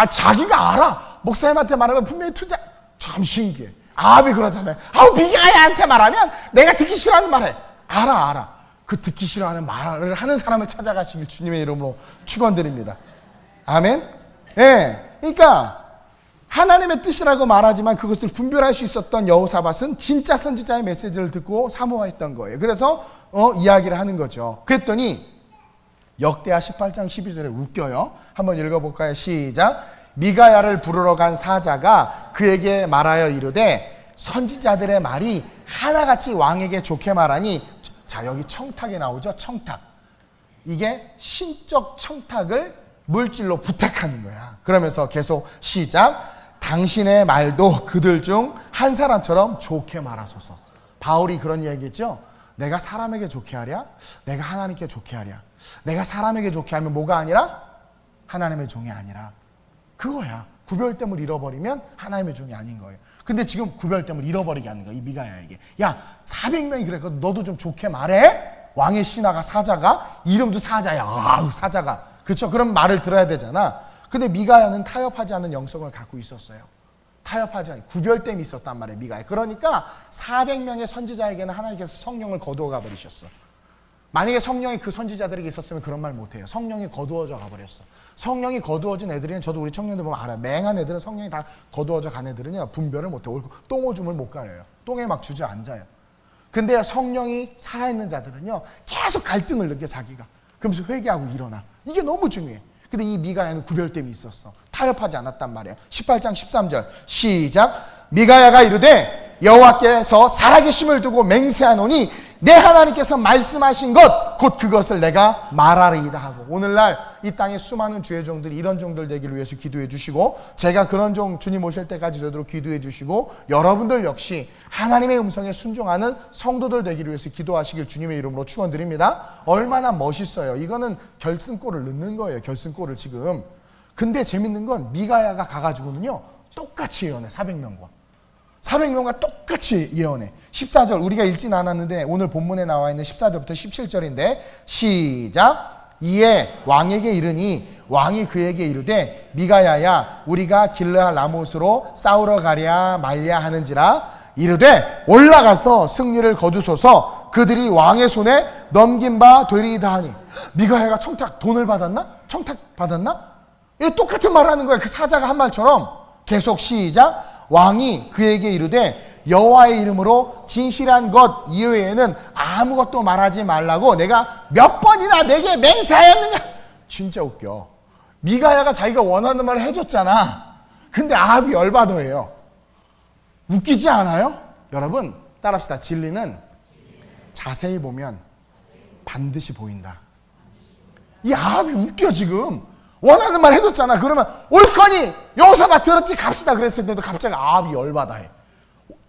자기가 알아. 목사님한테 말하면 분명히 투자. 참 신기해. 아합이 그러잖아요. 미가야한테 말하면 내가 듣기 싫어하는 말 해. 알아. 그 듣기 싫어하는 말을 하는 사람을 찾아가시길 주님의 이름으로 축원드립니다. 아멘. 네. 그러니까 하나님의 뜻이라고 말하지만 그것을 분별할 수 있었던 여호사밧은 진짜 선지자의 메시지를 듣고 사모했던 거예요. 그래서 이야기를 하는 거죠. 그랬더니 역대하 18장 12절에 웃겨요. 한번 읽어볼까요? 시작. 미가야를 부르러 간 사자가 그에게 말하여 이르되 선지자들의 말이 하나같이 왕에게 좋게 말하니. 자, 여기 청탁이 나오죠. 청탁. 이게 신적 청탁을 물질로 부탁하는 거야. 그러면서 계속 시작. 당신의 말도 그들 중 한 사람처럼 좋게 말하소서. 바울이 그런 얘기했죠. 내가 사람에게 좋게 하랴? 내가 하나님께 좋게 하랴? 내가 사람에게 좋게 하면 뭐가 아니라? 하나님의 종이 아니라. 그거야. 구별됨을 잃어버리면 하나님의 종이 아닌 거예요. 근데 지금 구별됨을 잃어버리게 하는 거야. 이 미가야에게. 야, 400명이 그래. 너도 좀 좋게 말해? 왕의 신하가, 사자가, 이름도 사자야. 사자가. 그렇죠? 그럼 말을 들어야 되잖아. 근데 미가야는 타협하지 않는 영성을 갖고 있었어요. 타협하지 않는 구별됨이 있었단 말이에요. 미가야. 그러니까 400명의 선지자에게는 하나님께서 성령을 거두어 가버리셨어. 만약에 성령이 그 선지자들에게 있었으면 그런 말 못해요. 성령이 거두어져 가버렸어. 성령이 거두어진 애들은, 저도 우리 청년들 보면 알아요. 맹한 애들은, 성령이 다 거두어져 간 애들은요, 분별을 못해. 똥오줌을 못 가려요. 똥에 막 주저앉아요. 근데 성령이 살아있는 자들은요, 계속 갈등을 느껴, 자기가. 그러면서 회개하고 일어나. 이게 너무 중요해. 근데 이 미가야는 구별됨이 있었어. 타협하지 않았단 말이에요. 18장 13절 시작. 미가야가 이르되 여호와께서 살아계심을 두고 맹세하노니 내 하나님께서 말씀하신 것 곧 그것을 내가 말하리이다 하고. 오늘날 이 땅에 수많은 주의 종들이 이런 종들 되기를 위해서 기도해 주시고, 제가 그런 종 주님 오실 때까지 되도록 기도해 주시고, 여러분들 역시 하나님의 음성에 순종하는 성도들 되기를 위해서 기도하시길 주님의 이름으로 축원드립니다. 얼마나 멋있어요. 이거는 결승골을 넣는 거예요. 결승골을 지금. 근데 재밌는 건 미가야가 가가지고는요 똑같이 예언해. 400명과 똑같이 예언해. 14절 우리가 읽진 않았는데 오늘 본문에 나와 있는 14절부터 17절인데 시작. 이에 왕에게 이르니 왕이 그에게 이르되 미가야야 우리가 길르앗 라못으로 싸우러 가랴 말랴 하는지라. 이르되 올라가서 승리를 거두소서. 그들이 왕의 손에 넘긴 바 되리이다 하니. 미가야가 돈을 받았나? 청탁 받았나? 이 똑같은 말을 하는 거야. 그 사자가 한 말처럼. 계속 시작. 왕이 그에게 이르되 여호와의 이름으로 진실한 것 이외에는 아무것도 말하지 말라고 내가 몇 번이나 내게 맹세하였느냐. 진짜 웃겨. 미가야가 자기가 원하는 말을 해줬잖아. 근데 아합이 열받아해요. 웃기지 않아요? 여러분 따라합시다. 진리는 자세히 보면 반드시 보인다. 이 아합이 웃겨. 지금 원하는 말 해줬잖아. 그러면 옳거니 여호사밧 들었지 갑시다 그랬을 때도 갑자기 아합이 열받아 해.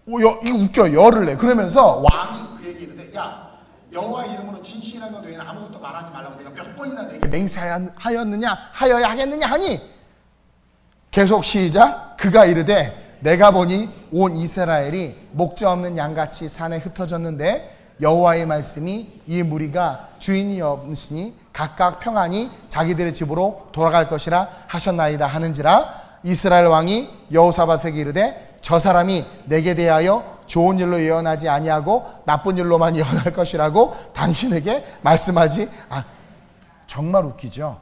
이거 웃겨. 열을 내. 그러면서 왕이 그에게 이르되 야 여호와 이름으로 진실한 것 외에는 아무것도 말하지 말라고 내가 몇 번이나 내게 맹세하였느냐 하여야 하겠느냐 하니 계속 시작. 그가 이르되 내가 보니 온 이스라엘이 목자 없는 양같이 산에 흩어졌는데 여호와의 말씀이 이 무리가 주인이 없으니 각각 평안히 자기들의 집으로 돌아갈 것이라 하셨나이다 하는지라. 이스라엘 왕이 여호사밧에게 이르되 저 사람이 내게 대하여 좋은 일로 예언하지 아니하고 나쁜 일로만 예언할 것이라고 당신에게 말씀하지. 정말 웃기죠.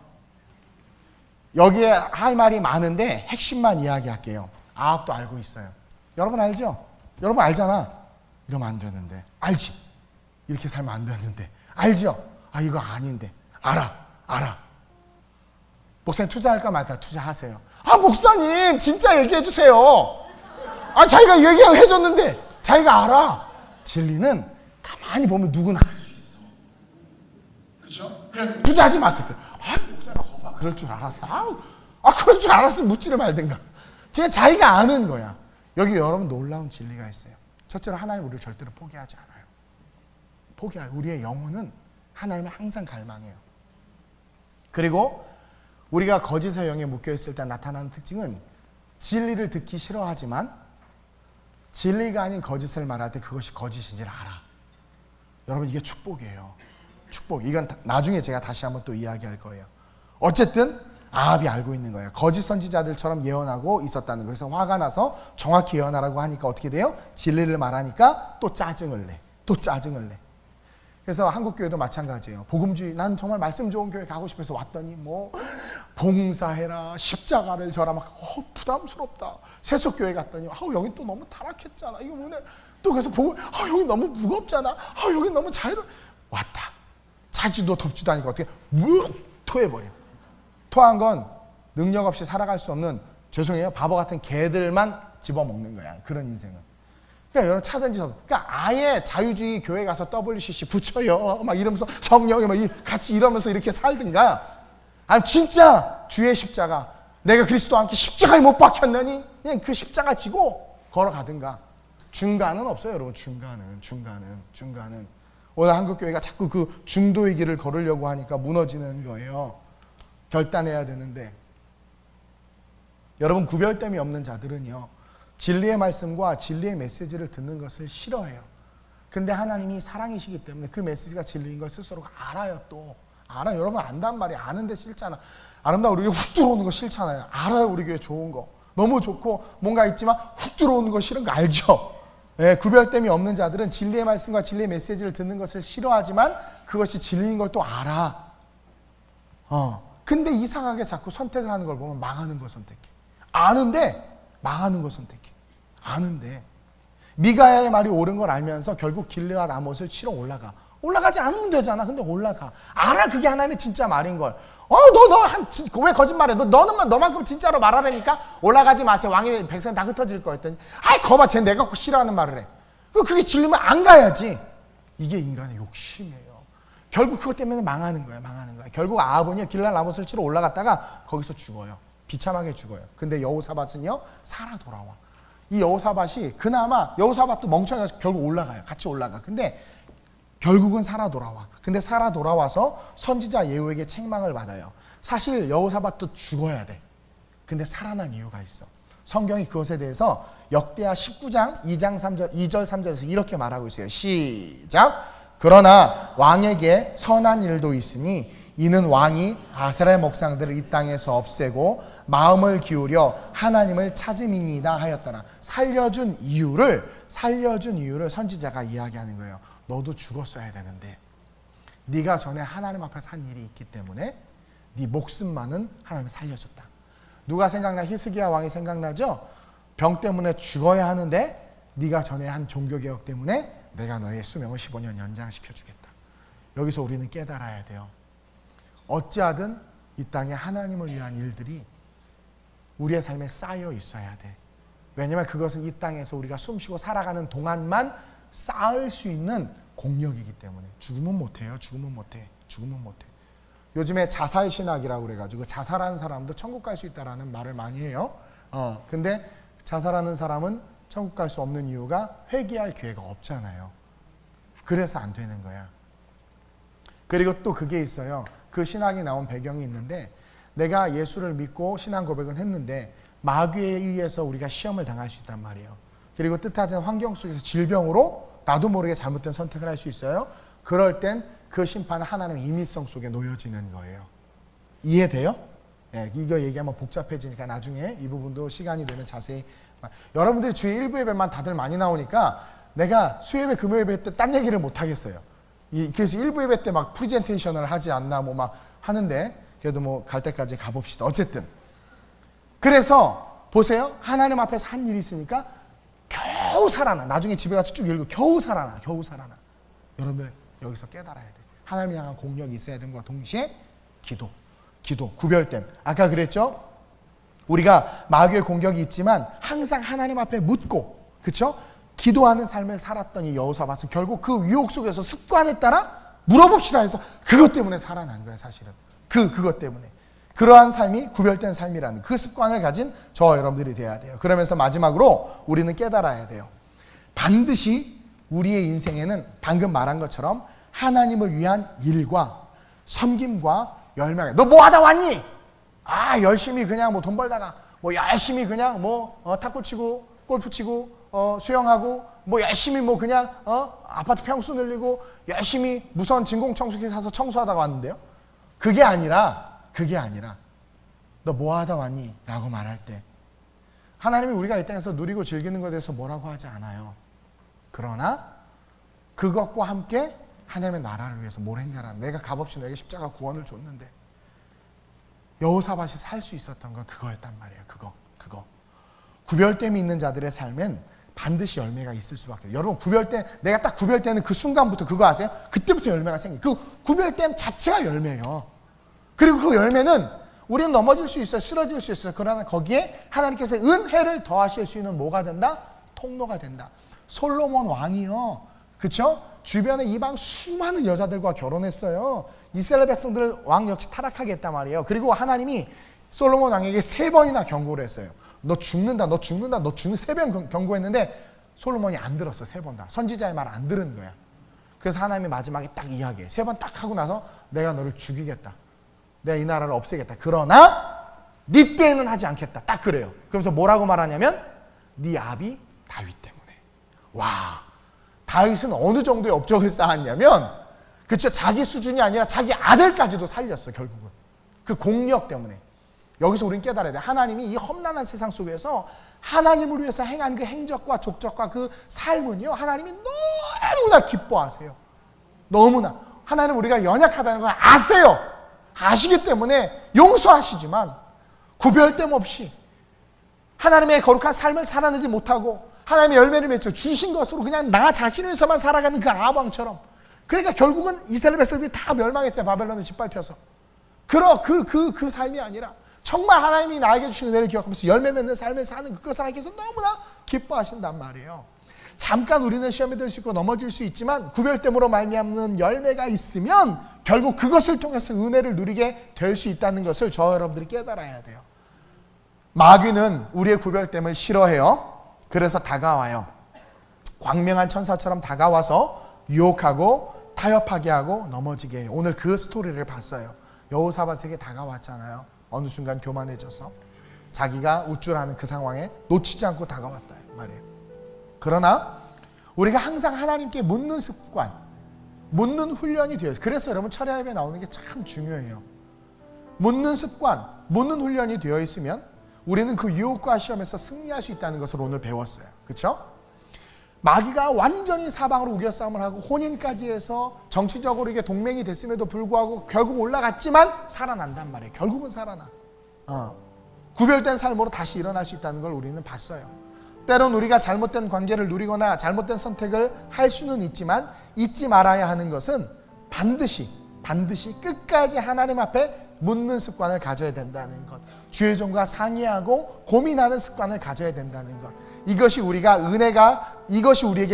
여기에 할 말이 많은데 핵심만 이야기할게요. 아합도 알고 있어요. 여러분 알죠? 여러분 알잖아. 이러면 안 되는데. 알지? 이렇게 살면 안 되는데. 알죠? 이거 아닌데. 알아. 목사님 투자할까 말까? 투자하세요. 목사님 진짜 얘기해 주세요. 자기가 얘기해 줬는데 자기가 알아. 진리는 가만히 보면 누구나 알 수 있어. 그렇죠? 그냥 투자하지 마세요. 목사님 거봐. 그럴 줄 알았어. 그럴 줄 알았으면 묻지를 말든가. 자기가 아는 거야. 여기 여러분 놀라운 진리가 있어요. 첫째로 하나님 우리를 절대로 포기하지 않아요. 우리의 영혼은 하나님을 항상 갈망해요. 그리고 우리가 거짓의 영에 묶여있을 때 나타나는 특징은 진리를 듣기 싫어하지만 진리가 아닌 거짓을 말할 때 그것이 거짓인지를 알아. 여러분 이게 축복이에요. 축복. 이건 나중에 제가 다시 한번 또 이야기할 거예요. 어쨌든 아합이 알고 있는 거예요. 거짓 선지자들처럼 예언하고 있었다는 거예요. 그래서 화가 나서 정확히 예언하라고 하니까 어떻게 돼요? 진리를 말하니까 또 짜증을 내. 그래서 한국교회도 마찬가지예요. 복음주의, 난 정말 말씀 좋은 교회 가고 싶어서 왔더니 봉사해라, 십자가를 져라, 부담스럽다. 세속교회 갔더니 여기 또 너무 타락했잖아. 이거 뭐네. 또 그래서 여기 너무 무겁잖아. 여기 너무 자유로 왔다. 차지도 덥지도 않으니까 어떻게 토해버려. 토한 건 능력 없이 살아갈 수 없는, 죄송해요, 바보 같은 개들만 집어먹는 거야. 그런 인생은. 그러니까 여러분 차든지 그러니까 아예 자유주의 교회 가서 WCC 붙여요. 막 이러면서 성령이 막 같이 이러면서 이렇게 살든가. 진짜 주의 십자가, 내가 그리스도와 함께 십자가에 못 박혔느니 그냥 그 십자가 지고 걸어가든가. 중간은 없어요, 여러분. 중간은. 오늘 한국교회가 자꾸 그 중도의 길을 걸으려고 하니까 무너지는 거예요. 결단해야 되는데. 여러분 구별됨이 없는 자들은요, 진리의 말씀과 진리의 메시지를 듣는 것을 싫어해요. 근데 하나님이 사랑이시기 때문에 그 메시지가 진리인 걸 스스로가 알아요. 또 알아요. 여러분 안단 말이에요. 아는데 싫잖아. 아름다워 우리 교회 훅 들어오는 거 싫잖아요. 알아요. 우리 교회 좋은 거 너무 좋고 뭔가 있지만 훅 들어오는 거 싫은 거 알죠? 구별됨이 없는 자들은 진리의 말씀과 진리의 메시지를 듣는 것을 싫어하지만 그것이 진리인 걸 또 알아. 근데 이상하게 자꾸 선택을 하는 걸 보면 망하는 걸 선택해. 아는데 망하는 걸 선택해. 아는데 미가야의 말이 옳은 걸 알면서 결국 길르앗 아못을 치러 올라가지 않으면 되잖아. 근데 올라가. 알아. 그게 하나님의 진짜 말인 걸. 왜 거짓말해? 너만큼 진짜로 말하라니까. 올라가지 마세요. 왕의 백성 다 흩어질 거 했더니 거봐, 쟤 내가 싫어하는 말을 해. 그게 진리면 안 가야지. 이게 인간의 욕심이에요. 결국 그것 때문에 망하는 거야. 결국 아합은요, 길르앗 아못을 치러 올라갔다가 거기서 죽어요. 비참하게 죽어요. 근데 여호사밧은요, 살아 돌아와. 이 여호사밧이 그나마, 여호사밧도 멍청해서 결국 올라가요. 같이 올라가. 근데 결국은 살아 돌아와. 근데 살아 돌아와서 선지자 예후에게 책망을 받아요. 사실 여호사밧도 죽어야 돼. 근데 살아난 이유가 있어. 성경이 그것에 대해서 역대하 19장 2절 3절에서 이렇게 말하고 있어요. 시작. 그러나 왕에게 선한 일도 있으니 이는 왕이 아세라의 목상들을 이 땅에서 없애고 마음을 기울여 하나님을 찾음이니이다 하였더라. 살려준 이유를 선지자가 이야기하는 거예요. 너도 죽었어야 되는데 네가 전에 하나님 앞에서 한 일이 있기 때문에 네 목숨만은 하나님이 살려줬다. 누가 생각나? 히스기야 왕이 생각나죠? 병 때문에 죽어야 하는데 네가 전에 한 종교개혁 때문에 내가 너의 수명을 15년 연장시켜주겠다. 여기서 우리는 깨달아야 돼요. 어찌하든 이 땅에 하나님을 위한 일들이 우리의 삶에 쌓여 있어야 돼. 왜냐하면 그것은 이 땅에서 우리가 숨쉬고 살아가는 동안만 쌓을 수 있는 공력이기 때문에. 죽으면 못해요. 죽으면 못해. 죽으면 못해. 요즘에 자살신학이라고 그래가지고 자살하는 사람도 천국 갈 수 있다라는 말을 많이 해요. 근데 자살하는 사람은 천국 갈 수 없는 이유가 회개할 기회가 없잖아요. 그래서 안 되는 거야. 그리고 또 그게 있어요. 그 신학이 나온 배경이 있는데, 내가 예수를 믿고 신앙 고백은 했는데 마귀에 의해서 우리가 시험을 당할 수 있단 말이에요. 그리고 뜻하지 않은 환경 속에서 질병으로 나도 모르게 잘못된 선택을 할 수 있어요. 그럴 땐 그 심판은 하나님의 임의성 속에 놓여지는 거예요. 이해돼요? 네, 이거 얘기하면 복잡해지니까 나중에 이 부분도 시간이 되면 자세히. 여러분들이 주일 일부 예배만 다들 많이 나오니까 내가 수예배 금요예배 때 딴 얘기를 못 하겠어요. 그래서 일부 예배 때 막 프리젠테이션을 하지 않나 뭐 막 하는데, 그래도 뭐 갈 때까지 가봅시다. 어쨌든 그래서 보세요. 하나님 앞에서 한 일이 있으니까 겨우 살아나. 나중에 집에 가서 쭉 읽고 겨우 살아나. 겨우 살아나. 여러분 여기서 깨달아야 돼. 하나님을 향한 공력이 있어야 됨과 동시에 기도, 구별됨. 아까 그랬죠? 우리가 마귀의 공격이 있지만 항상 하나님 앞에 묻고, 그렇죠? 기도하는 삶을 살았던 이 여호사밧은 결국 그 유혹 속에서 습관에 따라 물어봅시다 해서 그것 때문에 살아난 거예요. 사실은 그것 때문에. 그러한 삶이 구별된 삶이라는 그 습관을 가진 저와 여러분들이 돼야 돼요. 그러면서 마지막으로 우리는 깨달아야 돼요. 반드시 우리의 인생에는 방금 말한 것처럼 하나님을 위한 일과 섬김과 열매가. 너 뭐 하다 왔니? 열심히 그냥 뭐 돈 벌다가 뭐 열심히 그냥 뭐 탁구 치고 골프 치고 수영하고 뭐 열심히 뭐 그냥 아파트 평수 늘리고 열심히 무선 진공청소기 사서 청소하다가 왔는데요. 그게 아니라 너 뭐 하다 왔니? 라고 말할 때 하나님이 우리가 이 땅에서 누리고 즐기는 것에 대해서 뭐라고 하지 않아요. 그러나 그것과 함께 하나님의 나라를 위해서 뭘 했냐라. 내가 값없이 너에게 십자가 구원을 줬는데 여호사밧이 살 수 있었던 건 그거였단 말이에요. 그거. 구별됨이 있는 자들의 삶엔 반드시 열매가 있을 수밖에 없어요. 여러분 구별됨, 내가 딱 구별되는 그 순간부터 그거 아세요? 그때부터 열매가 생겨요. 그 구별됨 자체가 열매예요. 그리고 그 열매는 우리는 넘어질 수 있어요. 쓰러질 수 있어요. 그러나 거기에 하나님께서 은혜를 더하실 수 있는 뭐가 된다? 통로가 된다. 솔로몬 왕이요, 그렇죠? 주변에 이방 수많은 여자들과 결혼했어요. 이스라엘 백성들 왕 역시 타락하게 했단 말이에요. 그리고 하나님이 솔로몬 왕에게 3번이나 경고를 했어요. 너 죽는다. 3번 경고했는데 솔로몬이 안 들었어. 3번 다. 선지자의 말 안 들은 거야. 그래서 하나님이 마지막에 딱 이야기해. 3번 딱 하고 나서 내가 너를 죽이겠다. 내가 이 나라를 없애겠다. 그러나 네 때에는 하지 않겠다. 딱 그래요. 그러면서 뭐라고 말하냐면 네 아비 다윗 때문에. 와, 다윗은 어느 정도의 업적을 쌓았냐면, 그쵸, 자기 수준이 아니라 자기 아들까지도 살렸어. 결국은 그 공력 때문에. 여기서 우리는 깨달아야 돼. 하나님이 이 험난한 세상 속에서 하나님을 위해서 행한 그 행적과 족적과 그 삶은요, 하나님이 너무나 기뻐하세요. 너무나. 하나님 우리가 연약하다는 걸 아세요. 아시기 때문에 용서하시지만 구별됨 없이 하나님의 거룩한 삶을 살아내지 못하고 하나님의 열매를 맺죠. 주신 것으로 그냥 나 자신을 위해서만 살아가는 그 아방처럼. 그러니까 결국은 이스라엘 백성들이 다 멸망했잖아요. 바벨론에 짓밟혀서. 그 삶이 아니라 정말 하나님이 나에게 주신 은혜를 기억하면서 열매 맺는 삶을 사는 그것을 하나님께서 너무나 기뻐하신단 말이에요. 잠깐 우리는 시험에 들 수 있고 넘어질 수 있지만 구별됨으로 말미암는 열매가 있으면 결국 그것을 통해서 은혜를 누리게 될 수 있다는 것을 저 여러분들이 깨달아야 돼요. 마귀는 우리의 구별됨을 싫어해요. 그래서 다가와요. 광명한 천사처럼 다가와서 유혹하고 타협하게 하고 넘어지게 해요. 오늘 그 스토리를 봤어요. 여호사밧에게 다가왔잖아요. 어느 순간 교만해져서 자기가 우쭐하는 그 상황에 놓치지 않고 다가왔다 말이에요. 그러나 우리가 항상 하나님께 묻는 습관, 묻는 훈련이 되어요. 그래서 여러분 철야 예배 나오는 게 참 중요해요. 묻는 습관, 묻는 훈련이 되어 있으면 우리는 그 유혹과 시험에서 승리할 수 있다는 것을 오늘 배웠어요. 그렇죠? 마귀가 완전히 사방으로 우겨싸움을 하고 혼인까지 해서 정치적으로 이게 동맹이 됐음에도 불구하고 결국 올라갔지만 살아난단 말이에요. 결국은 살아나. 구별된 삶으로 다시 일어날 수 있다는 걸 우리는 봤어요. 때론 우리가 잘못된 관계를 누리거나 잘못된 선택을 할 수는 있지만 잊지 말아야 하는 것은 반드시 반드시 끝까지 하나님 앞에 묻는 습관을 가져야 된다는 것, 주의 종과 상의하고 고민하는 습관을 가져야 된다는 것, 이것이 우리에게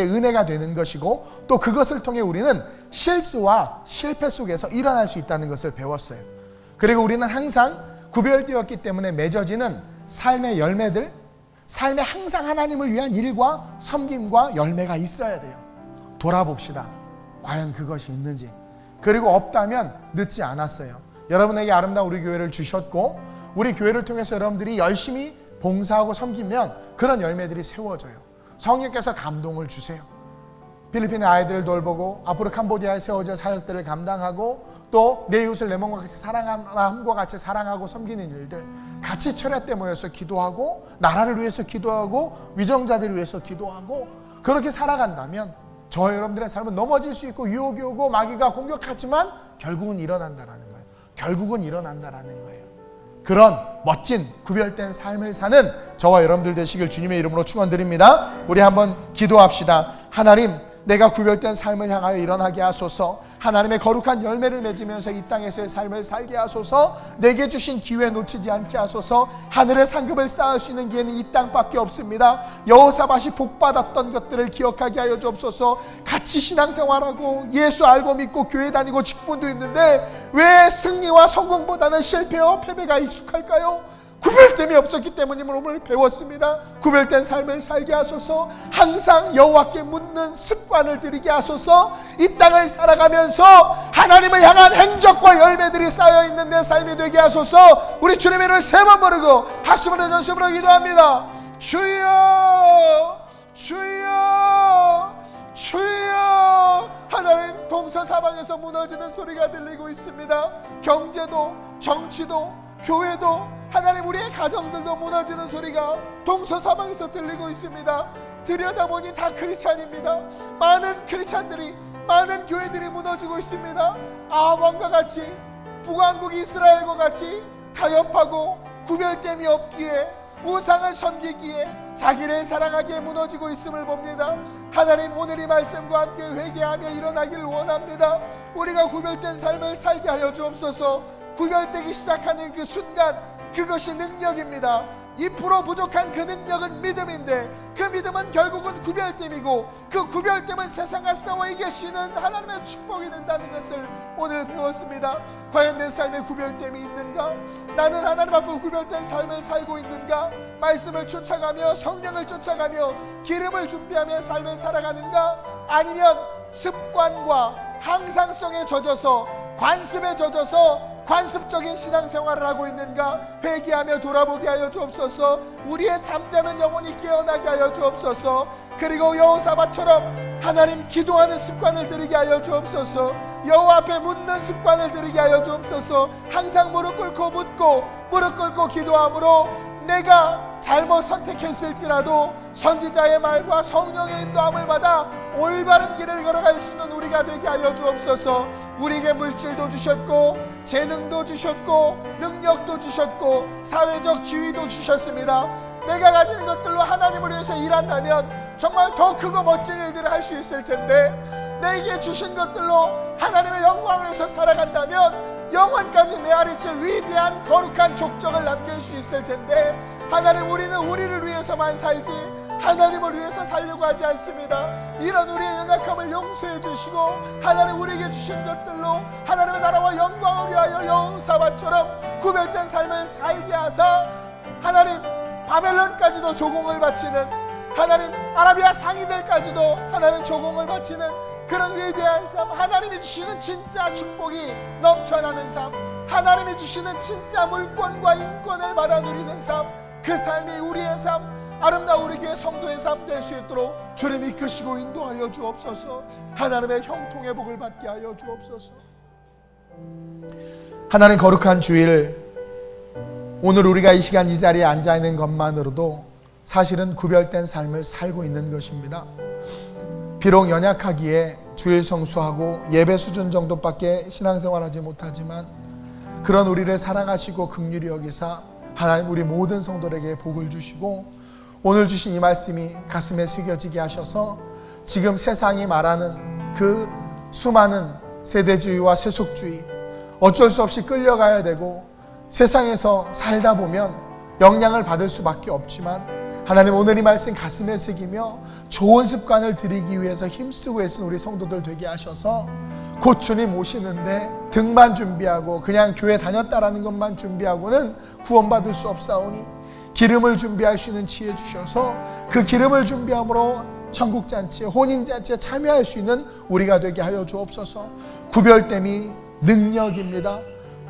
은혜가 되는 것이고, 또 그것을 통해 우리는 실수와 실패 속에서 일어날 수 있다는 것을 배웠어요. 그리고 우리는 항상 구별되었기 때문에 맺어지는 삶의 열매들, 삶에 항상 하나님을 위한 일과 섬김과 열매가 있어야 돼요. 돌아봅시다. 과연 그것이 있는지. 그리고 없다면 늦지 않았어요. 여러분에게 아름다운 우리 교회를 주셨고, 우리 교회를 통해서 여러분들이 열심히 봉사하고 섬기면 그런 열매들이 세워져요. 성령께서 감동을 주세요. 필리핀의 아이들을 돌보고 앞으로 캄보디아에 세워질 사역들을 감당하고, 또 내 이웃을 내 몸과 같이 사랑함과 같이 사랑하고 섬기는 일들, 같이 철야 때 모여서 기도하고, 나라를 위해서 기도하고, 위정자들을 위해서 기도하고, 그렇게 살아간다면 저 여러분들의 삶은 넘어질 수 있고 유혹이 오고 마귀가 공격하지만 결국은 일어난다라는 거예요. 결국은 일어난다라는 거예요. 그런 멋진 구별된 삶을 사는 저와 여러분들 되시길 주님의 이름으로 축원드립니다. 우리 한번 기도합시다. 하나님, 내가 구별된 삶을 향하여 일어나게 하소서. 하나님의 거룩한 열매를 맺으면서 이 땅에서의 삶을 살게 하소서. 내게 주신 기회 놓치지 않게 하소서. 하늘의 상급을 쌓을 수 있는 기회는 이 땅밖에 없습니다. 여호사밧이 복받았던 것들을 기억하게 하여 주옵소서. 같이 신앙생활하고 예수 알고 믿고 교회 다니고 직분도 있는데 왜 승리와 성공보다는 실패와 패배가 익숙할까요? 구별됨이 없었기 때문임을 오늘 배웠습니다. 구별된 삶을 살게 하소서. 항상 여호와께 묻는 습관을 들이게 하소서. 이 땅을 살아가면서 하나님을 향한 행적과 열매들이 쌓여있는 내 삶이 되게 하소서. 우리 주님의 이름을 세 번 부르고 학수문의 전심으로 기도합니다. 주여, 주여, 주여. 하나님, 동서사방에서 무너지는 소리가 들리고 있습니다. 경제도, 정치도, 교회도, 하나님, 우리의 가정들도 무너지는 소리가 동서사방에서 들리고 있습니다. 들여다보니 다 크리스찬입니다. 많은 크리스찬들이, 많은 교회들이 무너지고 있습니다. 아합왕과 같이, 북왕국 이스라엘과 같이 타협하고 구별됨이 없기에, 우상을 섬기기에, 자기를 사랑하기에 무너지고 있음을 봅니다. 하나님, 오늘 이 말씀과 함께 회개하며 일어나기를 원합니다. 우리가 구별된 삶을 살게 하여 주옵소서. 구별되기 시작하는 그 순간, 그것이 능력입니다. 2% 부족한 그 능력은 믿음인데, 그 믿음은 결국은 구별됨이고, 그 구별됨은 세상과 싸워 이기시는 하나님의 축복이 된다는 것을 오늘 배웠습니다. 과연 내 삶에 구별됨이 있는가? 나는 하나님 앞에 구별된 삶을 살고 있는가? 말씀을 쫓아가며 성령을 쫓아가며 기름을 준비하며 삶을 살아가는가? 아니면 습관과 항상성에 젖어서, 관습에 젖어서 관습적인 신앙생활을 하고 있는가? 회개하며 돌아보게 하여 주옵소서. 우리의 잠자는 영혼이 깨어나게 하여 주옵소서. 그리고 여호사밧처럼 하나님, 기도하는 습관을 들이게 하여 주옵소서. 여호와 앞에 묻는 습관을 들이게 하여 주옵소서. 항상 무릎 꿇고 묻고 무릎 꿇고 기도함으로 내가 잘못 선택했을지라도 선지자의 말과 성령의 인도함을 받아 올바른 길을 걸어갈 수 있는 우리가 되게 하여 주옵소서. 우리에게 물질도 주셨고 재능도 주셨고 능력도 주셨고 사회적 지위도 주셨습니다. 내가 가지는 것들로 하나님을 위해서 일한다면 정말 더 크고 멋진 일들을 할 수 있을 텐데, 내게 주신 것들로 하나님의 영광을 위해서 살아간다면 영원까지 메아리칠 위대한 거룩한 족적을 남길 수 있을 텐데, 하나님, 우리는 우리를 위해서만 살지 하나님을 위해서 살려고 하지 않습니다. 이런 우리의 연약함을 용서해 주시고 하나님, 우리에게 주신 것들로 하나님의 나라와 영광을 위하여 여호사밧처럼 구별된 삶을 살게 하사, 하나님, 바벨론까지도 조공을 바치는, 하나님, 아라비아 상인들까지도 하나님 조공을 바치는 그런 위대한 삶, 하나님이 주시는 진짜 축복이 넘쳐나는 삶, 하나님이 주시는 진짜 물권과 인권을 받아 누리는 삶, 그 삶이 우리의 삶, 아름다운 우리 교회 성도의 삶 될 수 있도록 주님 이끄시고 인도하여 주옵소서. 하나님의 형통의 복을 받게 하여 주옵소서. 하나님, 거룩한 주일, 오늘 우리가 이 시간 이 자리에 앉아 있는 것만으로도 사실은 구별된 삶을 살고 있는 것입니다. 비록 연약하기에 주일 성수하고 예배 수준 정도밖에 신앙생활하지 못하지만, 그런 우리를 사랑하시고 긍휼히 여기사 하나님, 우리 모든 성도들에게 복을 주시고 오늘 주신 이 말씀이 가슴에 새겨지게 하셔서 지금 세상이 말하는 그 수많은 세대주의와 세속주의, 어쩔 수 없이 끌려가야 되고 세상에서 살다 보면 영향을 받을 수밖에 없지만, 하나님 오늘 이 말씀 가슴에 새기며 좋은 습관을 들이기 위해서 힘쓰고 계신 우리 성도들 되게 하셔서 곧 주님 오시는데 등만 준비하고 그냥 교회 다녔다라는 것만 준비하고는 구원받을 수 없사오니 기름을 준비할 수 있는 지혜 주셔서 그 기름을 준비함으로 천국잔치에, 혼인잔치에 참여할 수 있는 우리가 되게 하여 주옵소서. 구별됨이 능력입니다.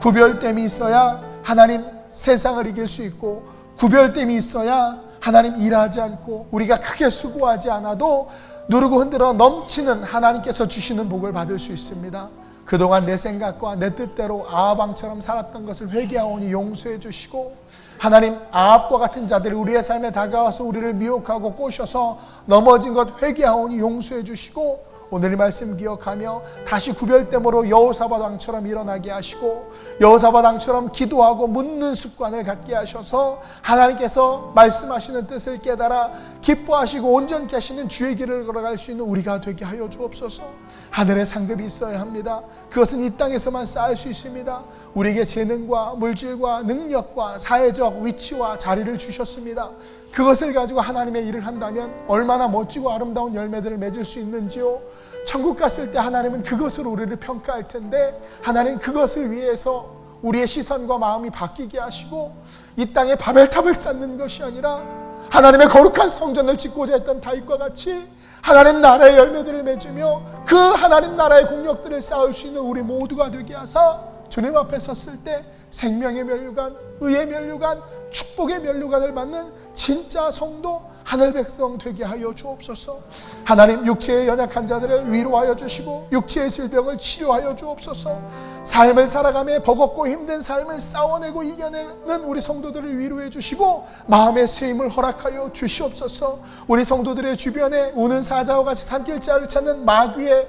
구별됨이 있어야 하나님 세상을 이길 수 있고, 구별됨이 있어야 하나님 일하지 않고 우리가 크게 수고하지 않아도 누르고 흔들어 넘치는 하나님께서 주시는 복을 받을 수 있습니다. 그동안 내 생각과 내 뜻대로 아합왕처럼 살았던 것을 회개하오니 용서해 주시고, 하나님 아합과 같은 자들이 우리의 삶에 다가와서 우리를 미혹하고 꼬셔서 넘어진 것 회개하오니 용서해 주시고, 오늘 이 말씀 기억하며 다시 구별됨으로 여호사밧 왕처럼 일어나게 하시고, 여호사밧 왕처럼 기도하고 묻는 습관을 갖게 하셔서 하나님께서 말씀하시는 뜻을 깨달아 기뻐하시고 온전케 하시는 주의 길을 걸어갈 수 있는 우리가 되게 하여 주옵소서. 하늘의 상급이 있어야 합니다. 그것은 이 땅에서만 쌓을 수 있습니다. 우리에게 재능과 물질과 능력과 사회적 위치와 자리를 주셨습니다. 그것을 가지고 하나님의 일을 한다면 얼마나 멋지고 아름다운 열매들을 맺을 수 있는지요. 천국 갔을 때 하나님은 그것으로 우리를 평가할 텐데, 하나님 그것을 위해서 우리의 시선과 마음이 바뀌게 하시고 이 땅에 바벨탑을 쌓는 것이 아니라 하나님의 거룩한 성전을 짓고자 했던 다윗과 같이 하나님 나라의 열매들을 맺으며 그 하나님 나라의 공력들을 쌓을 수 있는 우리 모두가 되게 하사 주님 앞에 섰을 때 생명의 면류관, 의의 면류관, 축복의 면류관을 받는 진짜 성도, 하늘 백성 되게 하여 주옵소서. 하나님 육체의 연약한 자들을 위로하여 주시고 육체의 질병을 치료하여 주옵소서. 삶을 살아가며 버겁고 힘든 삶을 싸워내고 이겨내는 우리 성도들을 위로해 주시고 마음의 쇠임을 허락하여 주시옵소서. 우리 성도들의 주변에 우는 사자와 같이 산길자를 찾는 마귀의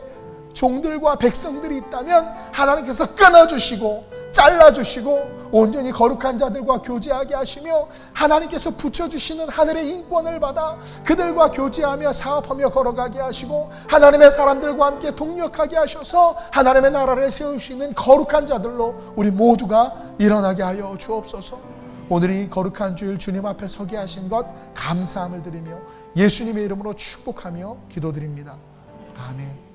종들과 백성들이 있다면 하나님께서 끊어주시고 잘라주시고 온전히 거룩한 자들과 교제하게 하시며 하나님께서 붙여주시는 하늘의 인권을 받아 그들과 교제하며 사업하며 걸어가게 하시고 하나님의 사람들과 함께 동력하게 하셔서 하나님의 나라를 세울 수 있는 거룩한 자들로 우리 모두가 일어나게 하여 주옵소서. 오늘 이 거룩한 주일 주님 앞에 서게 하신 것 감사함을 드리며 예수님의 이름으로 축복하며 기도드립니다. 아멘.